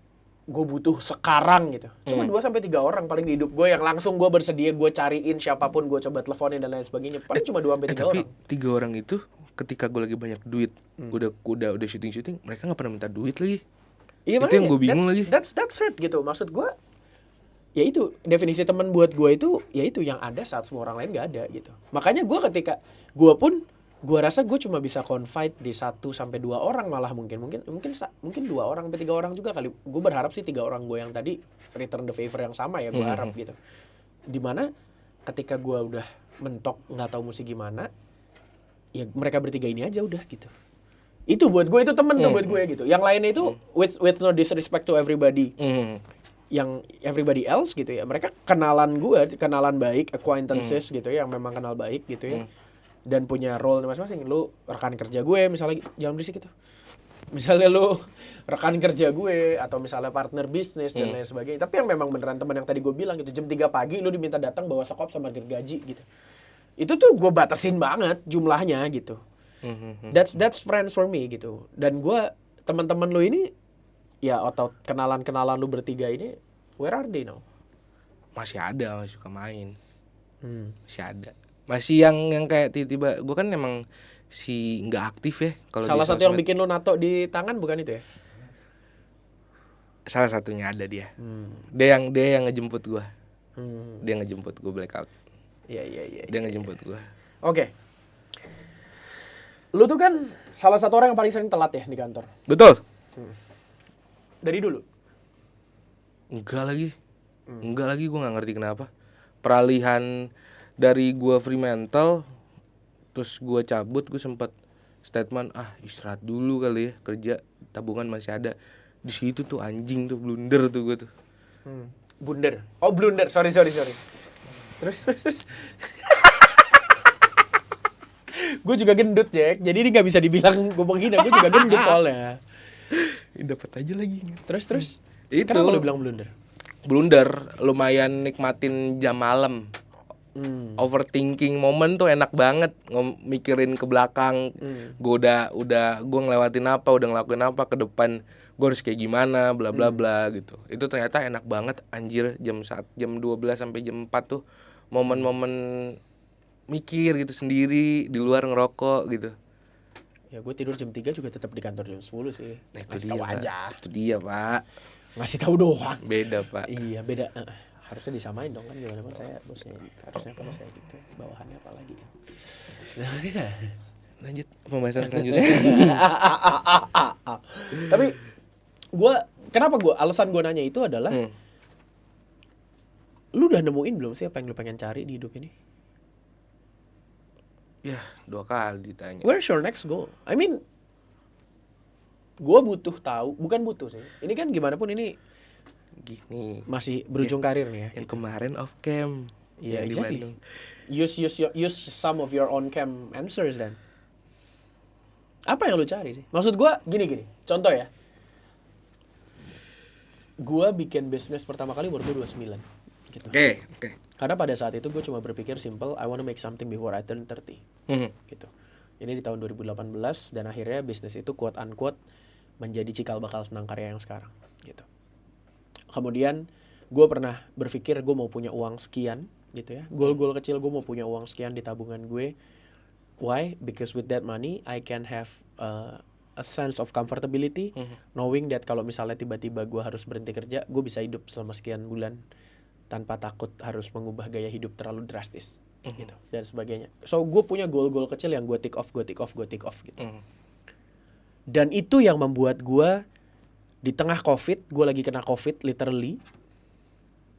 gue butuh sekarang gitu. Cuma 2-3 orang paling di hidup gue yang langsung gue bersedia gue cariin siapapun, gue coba teleponin dan lain sebagainya. Paling cuma 2-3 Tapi orang. 3 orang itu ketika gue lagi banyak duit, udah syuting, mereka nggak pernah minta duit lagi. Iya, Itu yang makanya, gue bingung lagi. That's it gitu. Maksud gue, ya itu definisi teman buat gue itu, ya itu yang ada saat semua orang lain gak ada gitu. Makanya gue ketika gue pun, gue rasa gue cuma bisa confide di 1-2 orang, malah mungkin 2 orang sampai 3 orang juga kali. Gue berharap sih 3 orang gue yang tadi return the favor yang sama ya, gue harap gitu. Dimana ketika gue udah mentok nggak tahu mesti gimana, ya mereka bertiga ini aja udah gitu. Itu buat gue itu temen tuh buat gue gitu. Yang lainnya itu with no disrespect to everybody, yang everybody else gitu ya, mereka kenalan baik, acquaintances gitu ya, yang memang kenal baik gitu ya, dan punya role masing-masing. Lu rekan kerja gue misalnya, jangan berisik gitu. Misalnya lu rekan kerja gue, atau misalnya partner bisnis dan lain sebagainya. Tapi yang memang beneran teman yang tadi gue bilang gitu, jam 3 pagi lu diminta datang bawa sekop sama gergaji gitu. Itu tuh gue batasin banget jumlahnya gitu. That's friends for me gitu. Dan gue, teman-teman lu ini ya, atau kenalan lu bertiga ini, where are they now? Masih ada, masih suka main. Masih ada. Masih yang kayak tiba-tiba, gue kan emang si nggak aktif ya kalau Salah di satu yang sosmed. bikin lu nato di tangan bukan itu ya? Salah satunya ada dia. Dia yang ngejemput gue. Dia ngejemput gue blackout. Iya. Dia ngejemput gue. Oke. Lu tuh kan salah satu orang yang paling sering telat ya di kantor. Betul. Dari dulu. Enggak lagi gue nggak ngerti kenapa. Peralihan dari gue free mental, terus gue cabut, gue sempat statement, istirahat dulu kali ya, kerja tabungan masih ada. Di situ tuh anjing tuh, blunder tuh gue tuh. Blunder. Oh, blunder. Sorry. Terus. Gue juga gendut, Jack. Jadi ini gak bisa dibilang gue menghina. Gue juga gendut soalnya. Dapat aja lagi. Terus. Itu. Kenapa lu bilang blunder? Blunder, lumayan nikmatin jam malam. Overthinking momen tuh enak banget, mikirin ke belakang. Gue udah gue ngelewatin apa, udah ngelakuin apa ke depan, gue harus kayak gimana, bla bla bla gitu. Itu ternyata enak banget anjir. Jam 12 sampai jam 4 tuh momen-momen mikir gitu sendiri, di luar ngerokok gitu. Ya gue tidur jam 3 juga tetap di kantor jam 10 sih. Nah, itu Ngasih dia, tahu Pak. aja. Itu dia, Pak. Ngasih tahu doang. Beda, Pak. Iya, beda. Harusnya disamain dong kan, gimana pun saya bosnya. Harusnya kalau saya gitu, bawahannya apa lagi kan. Lanjut pembahasan selanjutnya. Tapi alasan gue nanya itu adalah, lu udah nemuin belum sih apa yang lu pengen cari di hidup ini? Ya, 2 kali ditanya. Where's your next goal? I mean, gue butuh tahu, bukan butuh sih. Ini kan gimana pun ini Gini, masih berujung karir nih ya. yang kemarin off cam. Iya, yang di exactly. Bandung. Use some of your on cam answers then. Apa yang lu cari sih? Maksud gue gini. Contoh ya. Gue bikin bisnis pertama kali umur gue 29 gitu. Oke. Karena pada saat itu gue cuma berpikir simple, I want to make something before I turn 30 gitu. Ini di tahun 2018 dan akhirnya bisnis itu quote unquote menjadi cikal bakal Senang Karya yang sekarang gitu. Kemudian gue pernah berpikir gue mau punya uang sekian gitu ya. Goal kecil gue mau punya uang sekian di tabungan gue. Why? Because with that money I can have a sense of comfortability, knowing that kalau misalnya tiba-tiba gue harus berhenti kerja, gue bisa hidup selama sekian bulan tanpa takut harus mengubah gaya hidup terlalu drastis gitu dan sebagainya. So gue punya goal kecil yang gue tick off gitu. Dan itu yang membuat gue di tengah COVID, gue lagi kena COVID literally,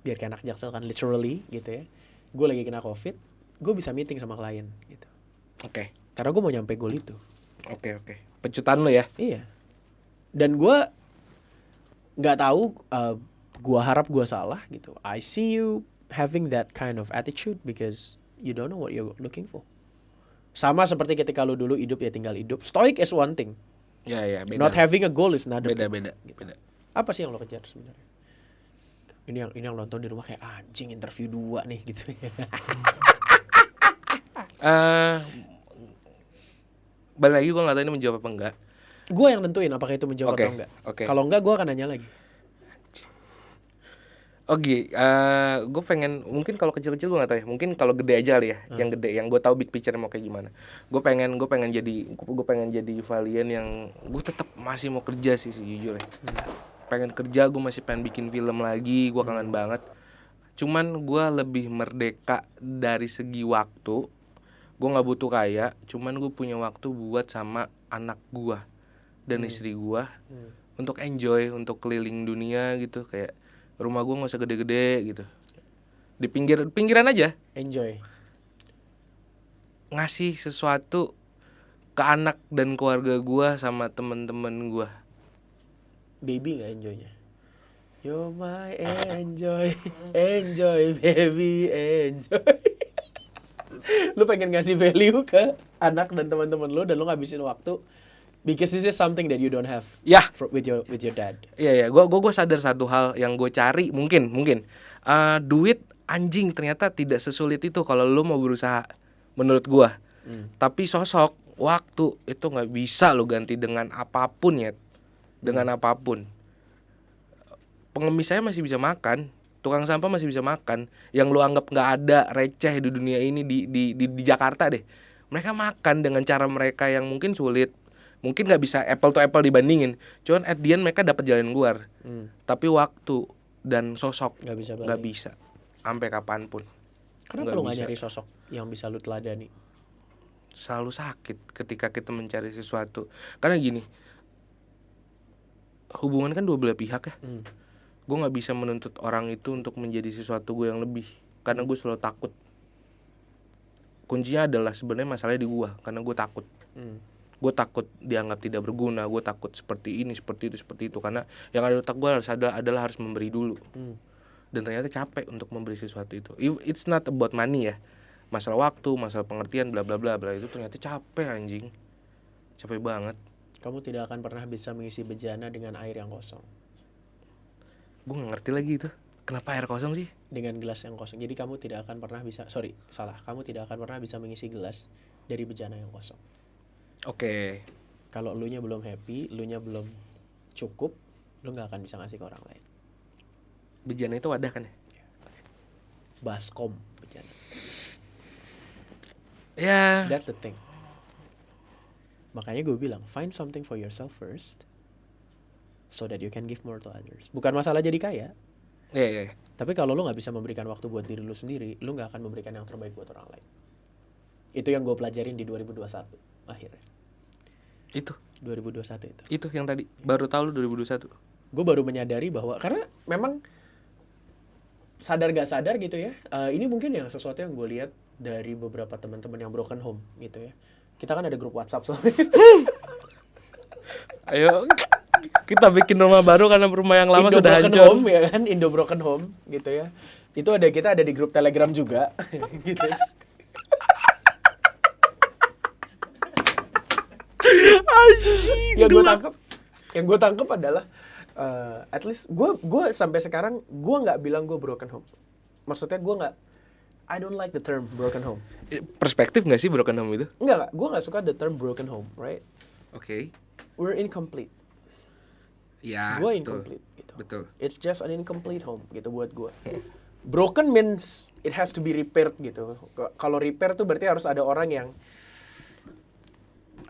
biar kayak anak Jaksel kan, literally gitu ya. Gue lagi kena COVID, gue bisa meeting sama klien gitu. Oke. Karena gue mau nyampe goal itu. Oke. Pecutan lo ya? Iya. Dan gue nggak tahu, gue harap gue salah gitu. I see you having that kind of attitude because you don't know what you're looking for. Sama seperti ketika lu dulu hidup ya tinggal hidup. Stoic is one thing. Ya beda. Not having a goal is another beda, thing. beda, Gitu. beda. Apa sih yang lo kejar sebenarnya? Ini yang nonton di rumah kayak anjing interview 2 nih gitu. Balik lagi gue nggak tahu ini menjawab apa enggak. Gue yang nentuin apakah itu menjawab Oke, atau enggak. oke. Kalau enggak gue akan nanya lagi. Oke, gue pengen, mungkin kalau kecil-kecil gue nggak tahu ya, mungkin kalau gede aja kali ya, yang gede, yang gue tahu big picture mau kayak gimana. Gue pengen jadi Valian yang gue tetap masih mau kerja sih sejujurnya. Pengen kerja, gue masih pengen bikin film lagi, gue kangen banget. Cuman gue lebih merdeka dari segi waktu. Gue nggak butuh kaya, cuman gue punya waktu buat sama anak gue dan istri gue untuk enjoy, untuk keliling dunia gitu, kayak rumah gue nggak usah gede-gede gitu, di pinggiran aja, Enjoy. ngasih sesuatu ke anak dan keluarga gue sama temen-temen gue. Baby gak enjoynya? You're my enjoy, enjoy baby, enjoy. Lu pengen ngasih value ke anak dan teman-teman lu dan lu ngabisin waktu because this is something that you don't have Ya, with your dad. iya, gue sadar satu hal yang gue cari mungkin, duit anjing ternyata tidak sesulit itu kalau lu mau berusaha, menurut gue. Tapi sosok, waktu itu nggak bisa lo ganti dengan apapun ya, dengan apapun. Pengemis saya masih bisa makan, tukang sampah masih bisa makan, yang lu anggap nggak ada, receh di dunia ini, di Jakarta deh, mereka makan dengan cara mereka yang mungkin sulit, mungkin nggak bisa apple to apple dibandingin, cuman at the end mereka dapat jalan keluar. Tapi waktu dan sosok nggak bisa sampai kapanpun. Kenapa lu nggak nyari sosok yang bisa lu teladani? Selalu sakit ketika kita mencari sesuatu, karena gini, hubungan kan dua belah pihak ya. Gue nggak bisa menuntut orang itu untuk menjadi sesuatu gue yang lebih, karena gue selalu takut. Kuncinya adalah sebenarnya masalahnya di gue, karena gue takut. Gue takut dianggap tidak berguna, gue takut seperti ini, seperti itu, karena yang ada di otak gue adalah harus memberi dulu. Dan ternyata capek untuk memberi sesuatu itu. It's not about money ya, masalah waktu, masalah pengertian, bla bla bla bla, itu ternyata capek anjing, capek banget. Kamu tidak akan pernah bisa mengisi bejana dengan air yang kosong. Gue nggak ngerti lagi itu, kenapa air kosong sih? Dengan gelas yang kosong. Jadi kamu tidak akan pernah bisa, kamu tidak akan pernah bisa mengisi gelas dari bejana yang kosong. Oke. Kalau elunya belum happy, elunya belum cukup, lu nggak akan bisa ngasih ke orang lain. Bejana itu wadah kan ya? Baskom bejana. Ya. That's the thing. Makanya gue bilang, find something for yourself first, so that you can give more to others. Bukan masalah jadi kaya. Iya. Tapi kalau lu nggak bisa memberikan waktu buat diri lu sendiri, lu nggak akan memberikan yang terbaik buat orang lain. Itu yang gue pelajarin di 2021 akhirnya. Itu 2021 itu. Itu yang tadi baru tahu lu 2021. Gue baru menyadari bahwa karena memang sadar gak sadar gitu ya. Ini mungkin yang sesuatu yang gue lihat dari beberapa teman-teman yang broken home gitu ya. Kita kan ada grup WhatsApp soalnya. Ayo kita bikin rumah baru karena rumah yang lama Indo sudah Broken hancur. Home ya kan, Indo Broken Home gitu ya. Itu kita ada di grup Telegram juga gitu. Yang gue tangkap adalah at least gue sampai sekarang gue nggak bilang gue broken home. Maksudnya I don't like the term broken home. Perspektif nggak sih broken home itu? Enggak, gue nggak suka the term broken home, right? Oke. We're incomplete. Ya. Gue betul. incomplete gitu. Betul. It's just an incomplete home gitu buat gue. Broken means it has to be repaired gitu. Kalau repair tuh berarti harus ada orang yang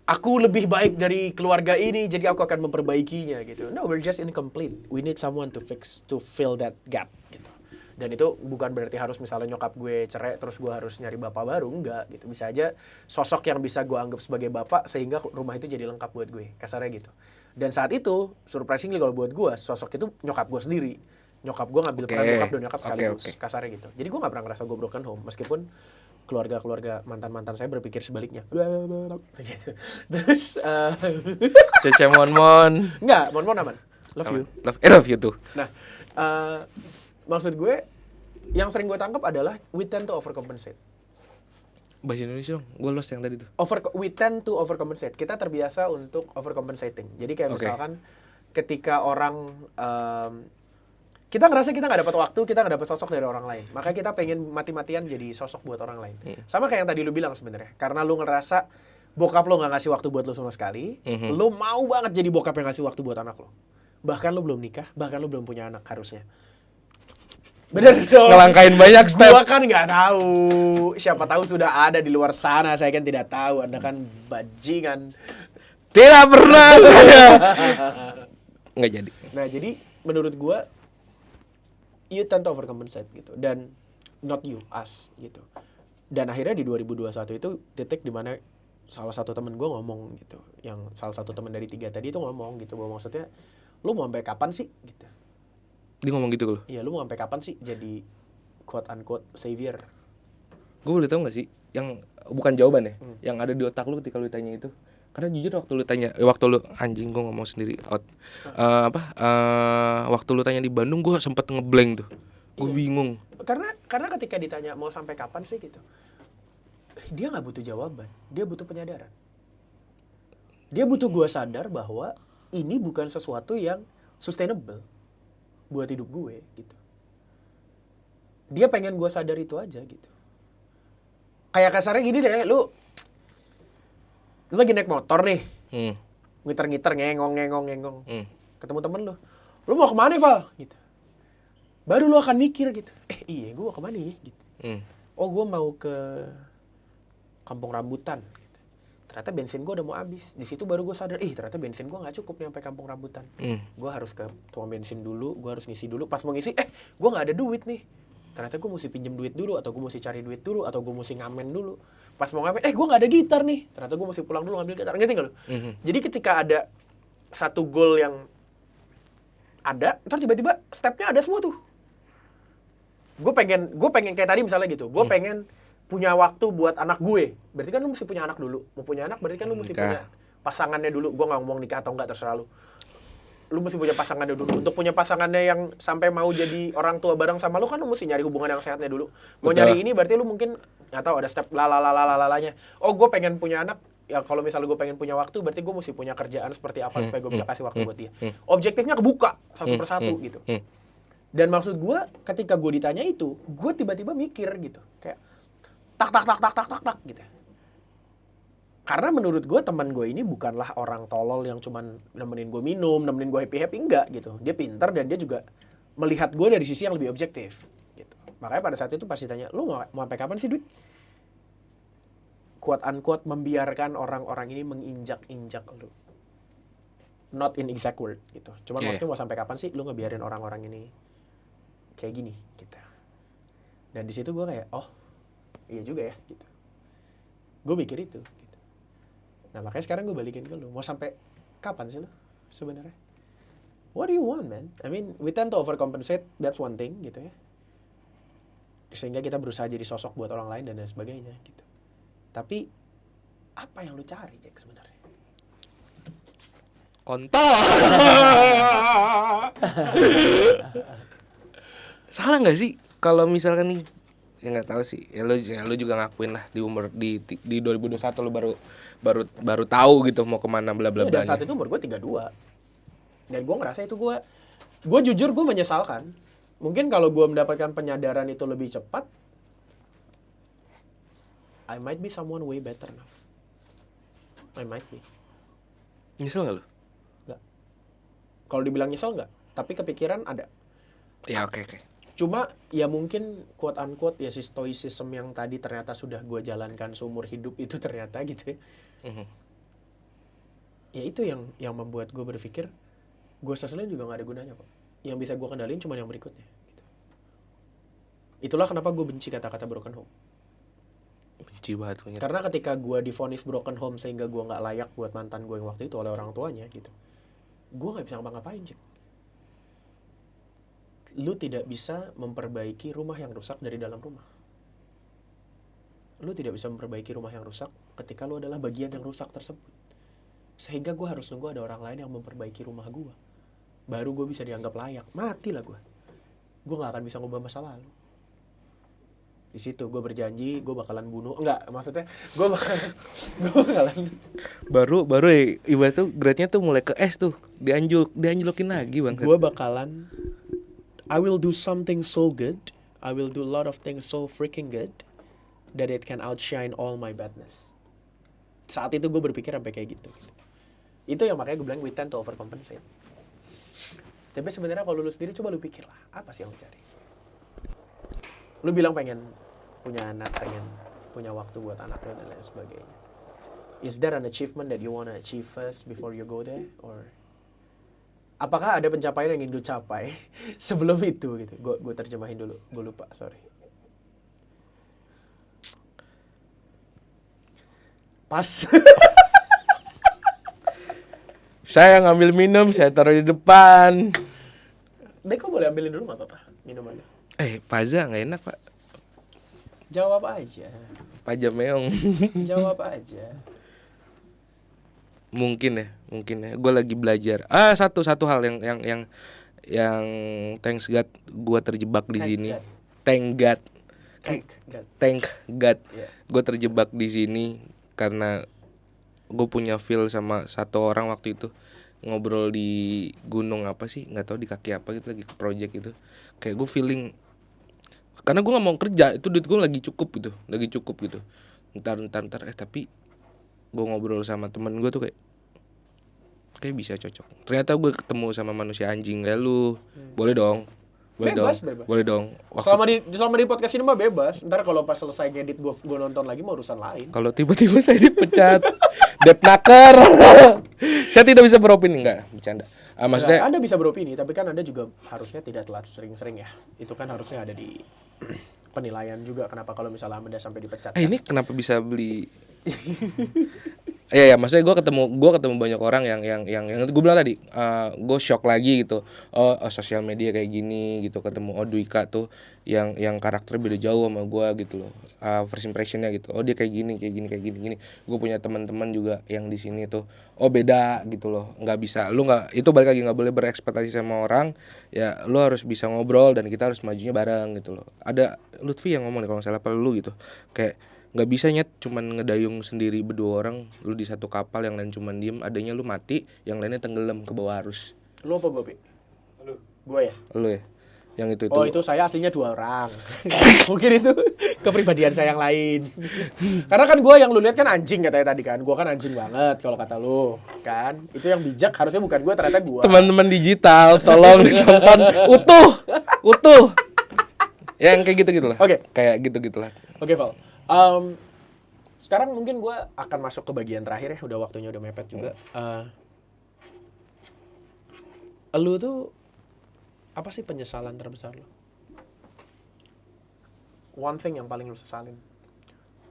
aku lebih baik dari keluarga ini, jadi aku akan memperbaikinya gitu. No, we're just incomplete. We need someone to fill that gap gitu. Dan itu bukan berarti harus misalnya nyokap gue cerai terus gue harus nyari bapak baru, enggak gitu. Bisa aja sosok yang bisa gue anggap sebagai bapak sehingga rumah itu jadi lengkap buat gue, kasarnya gitu. Dan saat itu, surprisingly kalau buat gue, sosok itu nyokap gue sendiri Nyokap gue ngambil peran Oke. bokap dan nyokap sekaligus, Oke. kasarnya gitu. Jadi gue nggak pernah ngerasa gue broken home, meskipun keluarga mantan saya berpikir sebaliknya. Gitu. Terus Cece Mon. enggak, mon aman. Love you. Love you tuh. Nah, maksud gue yang sering gue tangkap adalah we tend to overcompensate. Bahasa Indonesia dong, gue lost yang tadi tuh. We tend to overcompensate. Kita terbiasa untuk overcompensating. Jadi kayak Oke. misalkan ketika orang kita ngerasa kita nggak dapat waktu, kita nggak dapat sosok dari orang lain. Maka kita pengen mati-matian jadi sosok buat orang lain. Sama kayak yang tadi lu bilang sebenarnya. Karena lu ngerasa bokap lu nggak ngasih waktu buat lu sama sekali, lu mau banget jadi bokap yang ngasih waktu buat anak lu. Bahkan lu belum nikah, bahkan lu belum punya anak harusnya. Bener dong. Ngelangkain banyak step. Gua kan nggak tahu. Siapa tahu sudah ada di luar sana. Saya kan tidak tahu. Anda kan bajingan. Tidak pernah saya. Nggak jadi. Nah, jadi menurut gua you tend to overcompensate gitu, dan not you, us gitu. Dan akhirnya di 2021 itu titik dimana salah satu temen gue ngomong gitu, yang salah satu temen dari 3 tadi itu ngomong gitu, bahwa maksudnya lu mau sampai kapan sih gitu. Dia ngomong gitu ke lu. Iya, lu mau sampai kapan sih jadi quote unquote savior. Gue boleh tahu nggak sih yang bukan jawaban ya, yang ada di otak lu ketika lu ditanya itu? Karena jujur waktu lu anjing, gue ngomong sendiri out. Waktu lu tanya di Bandung, gue sempet ngeblank tuh. Gue bingung. Karena ketika ditanya mau sampai kapan sih gitu, dia nggak butuh jawaban, dia butuh penyadaran. Dia butuh gue sadar bahwa ini bukan sesuatu yang sustainable buat hidup gue gitu. Dia pengen gue sadar itu aja gitu. Kayak kasarnya gini deh, lu lagi naik motor nih, ngiter-ngiter, ngengong. Ketemu temen lu mau kemana Val? Gitu. Baru lu akan mikir gitu, iya gue mau kemana ya? Gitu. Oh, gue mau ke Kampung Rambutan. Gitu. Ternyata bensin gue udah mau habis. Di situ baru gue sadar, ternyata bensin gue nggak cukup nih sampai Kampung Rambutan. Gue harus ke tukang bensin dulu, gue harus ngisi dulu. Pas mau ngisi, gue nggak ada duit nih. Ternyata gue mesti pinjem duit dulu, atau gue mesti cari duit dulu, atau gue mesti ngamen dulu. Pas mau ngamen, gue nggak ada gitar nih. Ternyata gue mesti pulang dulu ngambil gitar. Ngerti nggak lu? Jadi ketika ada satu goal yang ada, ntar tiba-tiba stepnya ada semua tuh. Gue pengen kayak tadi misalnya gitu. Gue pengen punya waktu buat anak gue. Berarti kan lu mesti punya anak dulu. Mau punya anak berarti kan lu mesti punya pasangannya dulu. Gue nggak ngomong nikah atau enggak, terserah lu. Lu mesti punya pasangannya dulu. Untuk punya pasangannya yang sampai mau jadi orang tua bareng sama lu, kan lu mesti nyari hubungan yang sehatnya dulu. Mau nyari ini berarti lu mungkin nggak tahu ada step lalalalalanya. Oh, gue pengen punya anak. Ya kalau misalnya gue pengen punya waktu, berarti gue mesti punya kerjaan seperti apa supaya gue bisa kasih waktu buat dia. Objektifnya kebuka satu persatu gitu. Dan maksud gue, ketika gue ditanya itu, gue tiba-tiba mikir gitu, kayak tak gitu. Karena menurut gue teman gue ini bukanlah orang tolol yang cuman nemenin gue minum, nemenin gue happy enggak gitu. Dia pintar dan dia juga melihat gue dari sisi yang lebih objektif gitu. Makanya pada saat itu pasti tanya, lu mau sampai kapan sih, Duit? Quote unquote membiarkan orang-orang ini menginjak-injak lu. Not in exact word gitu. Cuman maksudnya mau sampai kapan sih lu ngebiarin orang-orang ini kayak gini gitu. Dan di situ gue kayak, oh iya juga ya gitu. Gue mikir itu gitu. Nah makanya sekarang gue balikin ke lu, mau sampai kapan sih lu sebenarnya? What do you want, man? I mean, we tend to overcompensate, that's one thing gitu ya. Sehingga kita berusaha jadi sosok buat orang lain dan lain sebagainya gitu. Tapi apa yang lu cari, Jack, sebenarnya? Kontol. Salah nggak sih kalau misalkan nih, ya nggak tahu sih, ya lu juga ngakuin lah di umur di 2021 lu baru tahu gitu mau kemana bla bla bla. Dan saat itu umur gue 32. Dan gue ngerasa itu gue jujur gue menyesalkan. Mungkin kalau gue mendapatkan penyadaran itu lebih cepat, I might be someone way better now. I might be. Nyesel nggak lu? Nggak. Kalau dibilang nyesel nggak, tapi kepikiran ada. Ya oke. Cuma ya mungkin quote unquote ya si stoicism yang tadi ternyata sudah gue jalankan seumur hidup itu ternyata gitu ya. Ya itu yang membuat gue berpikir gue seselin juga nggak ada gunanya kok. Yang bisa gue kendalin cuma yang berikutnya. Gitu. Itulah kenapa gue benci kata-kata broken home. Benci banget gue. Karena ketika gue divonis broken home sehingga gue nggak layak buat mantan gue yang waktu itu oleh orang tuanya gitu, gue nggak bisa ngapa-ngapain, Cik. lu tidak bisa memperbaiki rumah yang rusak dari dalam rumah. Lu tidak bisa memperbaiki rumah yang rusak ketika lu adalah bagian yang rusak tersebut. Sehingga gue harus nunggu ada orang lain yang memperbaiki rumah gue, baru gue bisa dianggap layak. Matilah gue gak akan bisa ngubah masa lalu. Di situ gue berjanji gue bakalan bunuh. Enggak, maksudnya gue bakalan Baru ya, ibarat tuh grade-nya tuh mulai ke S tuh. Dianjlokin lagi bang. gue bakalan I will do something so good, I will do a lot of things so freaking good that it can outshine all my badness. Saat itu gue berpikir sampai kayak gitu. Itu yang makanya gue bilang we tend to overcompensate. Tapi sebenarnya kalau lu sendiri coba lu pikir lah, apa sih yang lu cari? Lu bilang pengen punya anak, pengen punya waktu buat anak lu dan lain sebagainya. Is there an achievement that you wanna achieve first before you go there? Or apakah ada pencapaian yang ingin lu capai sebelum itu gitu? Gue terjemahin dulu, gue lupa, sorry. Pas. Saya ngambil minum, saya taruh di depan. Deko boleh ambilin dulu gak apa-apa minumannya? Faza nggak enak pak. Jawab aja. Paja meong. Jawab aja. Mungkin ya. Gue lagi belajar. Satu hal yang thanks God gue terjebak di sini. Thank God. Yeah. Gue terjebak di sini karena gue punya feel sama satu orang waktu itu ngobrol di gunung apa sih, nggak tahu di kaki apa gitu, lagi ke project itu. Kayak gue feeling karena gue nggak mau kerja, itu duit gue lagi cukup gitu. Ntar tapi gue ngobrol sama temen gue tuh kayak bisa cocok. Ternyata gue ketemu sama manusia anjing kayak lu. Boleh dong. Bebas. Boleh dong. Selama di podcast ini mah bebas. Ntar kalau pas selesai ngedit gue nonton lagi mau urusan lain. Kalau tiba-tiba saya dipecat, Depnaker. Saya tidak bisa beropini, enggak, bercanda. Maksudnya Anda bisa beropini, tapi kan Anda juga harusnya tidak telat sering-sering ya. Itu kan harusnya ada di penilaian juga. Kenapa kalau misalnya Anda sampai dipecat? ini kenapa bisa beli? Ya, maksudnya gue ketemu banyak orang yang gue bilang tadi, gue shock lagi gitu. Sosial media kayak gini gitu, ketemu Dwika tuh yang karakternya beda jauh sama gue gitu loh. First impressionnya gitu. Dia kayak gini. Gue punya teman-teman juga yang di sini tuh, beda gitu loh. Nggak bisa, lu nggak, itu balik lagi nggak boleh berekspektasi sama orang. Ya, lu harus bisa ngobrol dan kita harus majunya bareng gitu loh. Ada Lutfi yang ngomong nih kalau nggak salah, lu gitu, kayak nggak bisa nyet cuman ngedayung sendiri berdua orang, lu di satu kapal yang lain cuman diem, adanya lu mati, yang lainnya tenggelam ke bawah arus. Lu apa gue, Pi? Gue ya? Lu ya? Yang itu. Itu saya aslinya 2 orang. Mungkin itu kepribadian saya yang lain. Karena kan gue yang lu lihat kan anjing katanya tadi kan. Gue kan anjing banget kalau kata lu, kan? Itu yang bijak harusnya bukan gue, ternyata gue. Teman-teman digital, tolong ditonton utuh. Yang kayak gitu-gitulah. Oke. Kayak gitu-gitulah. Oke, Val. Sekarang mungkin gue akan masuk ke bagian terakhir ya. Udah waktunya udah mepet juga. Lu tuh apa sih penyesalan terbesar lu? One thing yang paling lu sesalin.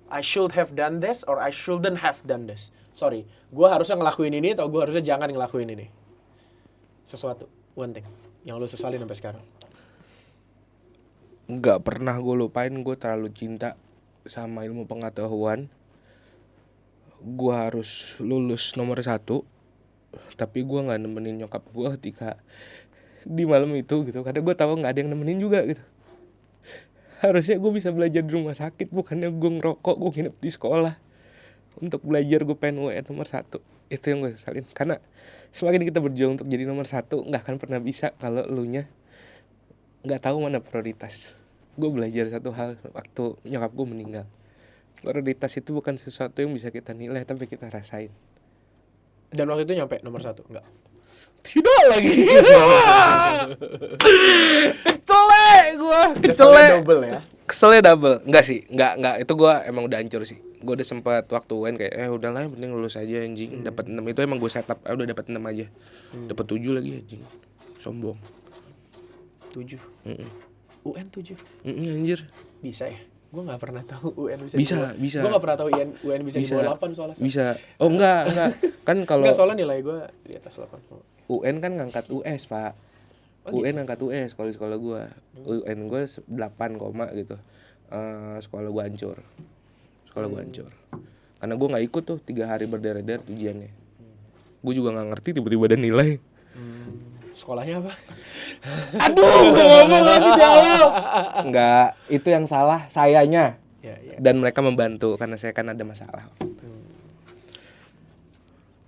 I should have done this or I shouldn't have done this. Sorry, gue harusnya ngelakuin ini atau gue harusnya jangan ngelakuin ini. Sesuatu, one thing yang lu sesalin sampai sekarang. Nggak pernah gue lupain, gue terlalu cinta sama ilmu pengetahuan. Gue harus lulus nomor 1, tapi gue nggak nemenin nyokap gue ketika di malam itu gitu, karena gue tahu nggak ada yang nemenin juga gitu. Harusnya gue bisa belajar di rumah sakit, bukannya gue ngerokok, gue nginep di sekolah untuk belajar. Gue pengen UN nomor 1. Itu yang gue sesalin, karena semakin kita berjuang untuk jadi nomor 1, nggak akan pernah bisa kalau elunya nggak tahu mana prioritas. Gue belajar satu hal waktu nyokap gue meninggal. Prioritas itu bukan sesuatu yang bisa kita nilai, tapi kita rasain. Dan waktu itu nyampe nomor 1? Enggak. Tidak lagi. Kecelek double ya. Keselnya double. Enggak sih, enggak. Itu gue emang udah hancur sih. Gue udah sempat waktu UN kayak udahlah yang penting lulus aja anjing. Dapat 6 itu emang gue setup, udah dapat 6 aja. Dapat 7 lagi anjing. Sombong. 7. UN 7. Anjir. Bisa ya? Gue gak pernah tahu UN bisa. Gue gak pernah tahu UN bisa di bawah 8 soalnya. Bisa. Oh enggak. Kan kalau enggak, soalnya nilai gue di atas 8. UN kan ngangkat US, Pak. UN angkat US kalau di sekolah gue. UN gue 8, gitu. Sekolah gue hancur. Karena gue nggak ikut tuh 3 hari berderet-deret ujiannya. Gue juga nggak ngerti tiba-tiba ada nilai. Sekolahnya apa? Aduh, ngomong lagi di awal. Enggak, itu yang salah sayanya. Ya. Dan mereka membantu karena saya kan ada masalah.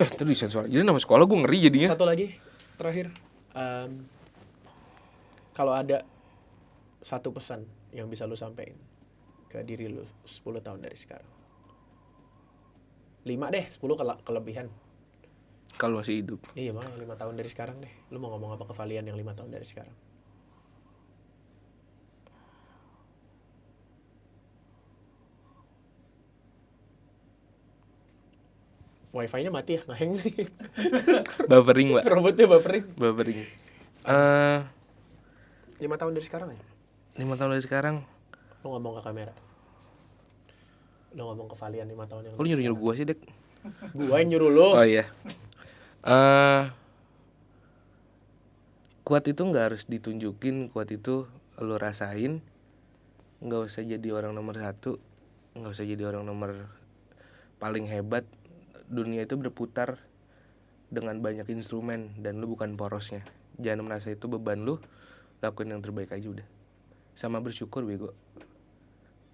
Tadi sensor. Jadi nama sekolah gue ngeri jadinya. Satu lagi terakhir. Kalau ada satu pesan yang bisa lu sampein ke diri lu 10 tahun dari sekarang. 5 deh, 10 kelebihan. Kalau masih hidup. Iya, makanya 5 tahun dari sekarang deh. Lu mau ngomong apa ke Valian yang 5 tahun dari sekarang? Wifi-nya mati ya, nge-hang nih. Buffering, Pak. Robotnya buffering. 5 tahun dari sekarang ya? 5 tahun dari sekarang. Lu ngomong ke kamera. Lu ngomong ke Valian 5 tahun yang Lu nyuruh-nyuruh gue sih, Dek. Gua yang nyuruh lu. Oh iya. Kuat itu nggak harus ditunjukin, kuat itu lu rasain. Nggak usah jadi orang nomor 1, nggak usah jadi orang nomor paling hebat. Dunia itu berputar dengan banyak instrumen dan lu bukan porosnya. Jangan merasa itu beban lu, lakuin yang terbaik aja udah. Sama bersyukur bego.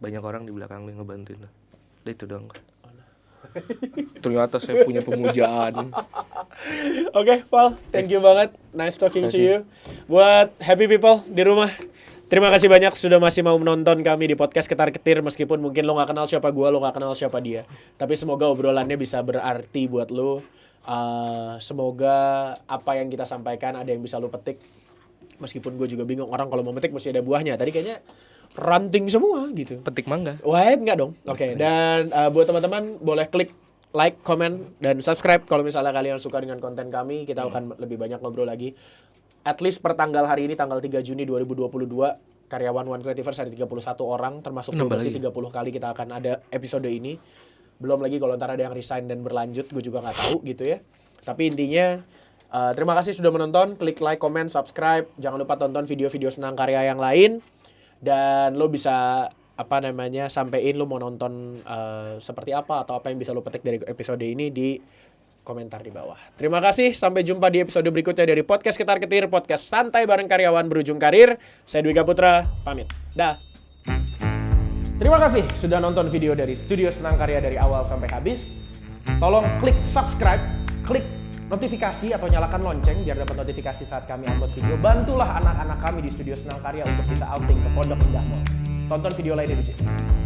Banyak orang di belakang lu yang ngebantuin lu. Udah itu doang. Ternyata saya punya pemujaan. Oke, Val, thank you banget. Nice talking to you. Buat happy people di rumah, terima kasih banyak sudah masih mau menonton kami di podcast Ketar Ketir. Meskipun mungkin lo gak kenal siapa gue, lo gak kenal siapa dia, tapi semoga obrolannya bisa berarti buat lo. Semoga apa yang kita sampaikan ada yang bisa lo petik. Meskipun gue juga bingung, orang kalau mau petik mesti ada buahnya. Tadi kayaknya ranting semua gitu. Petik mangga. Wah, enggak dong. Oke. Dan buat teman-teman boleh klik like, comment, dan subscribe kalau misalnya kalian suka dengan konten kami. Kita akan lebih banyak ngobrol lagi. At least per tanggal hari ini, tanggal 3 Juni 2022, karyawan One Creativers ada 31 orang, termasuk berarti 30 kali kita akan ada episode ini. Belum lagi kalau ntar ada yang resign dan berlanjut, gue juga nggak tahu gitu ya. Tapi intinya, terima kasih sudah menonton. Klik like, comment, subscribe. Jangan lupa tonton video-video Senang Karya yang lain. Dan lo bisa sampein lo mau nonton seperti apa atau apa yang bisa lo petik dari episode ini di komentar di bawah. Terima kasih, sampai jumpa di episode berikutnya dari Podcast Ketar Ketir, podcast santai bareng karyawan berujung karir. Saya Dwika Putra, pamit. Dah. Terima kasih sudah nonton video dari Studio Senang Karya dari awal sampai habis. Tolong klik subscribe, klik notifikasi atau nyalakan lonceng biar dapat notifikasi saat kami upload video. Bantulah anak-anak kami di Studio Senang Karya untuk bisa outing ke Pondok Indah Mall. Tonton video lainnya di sini.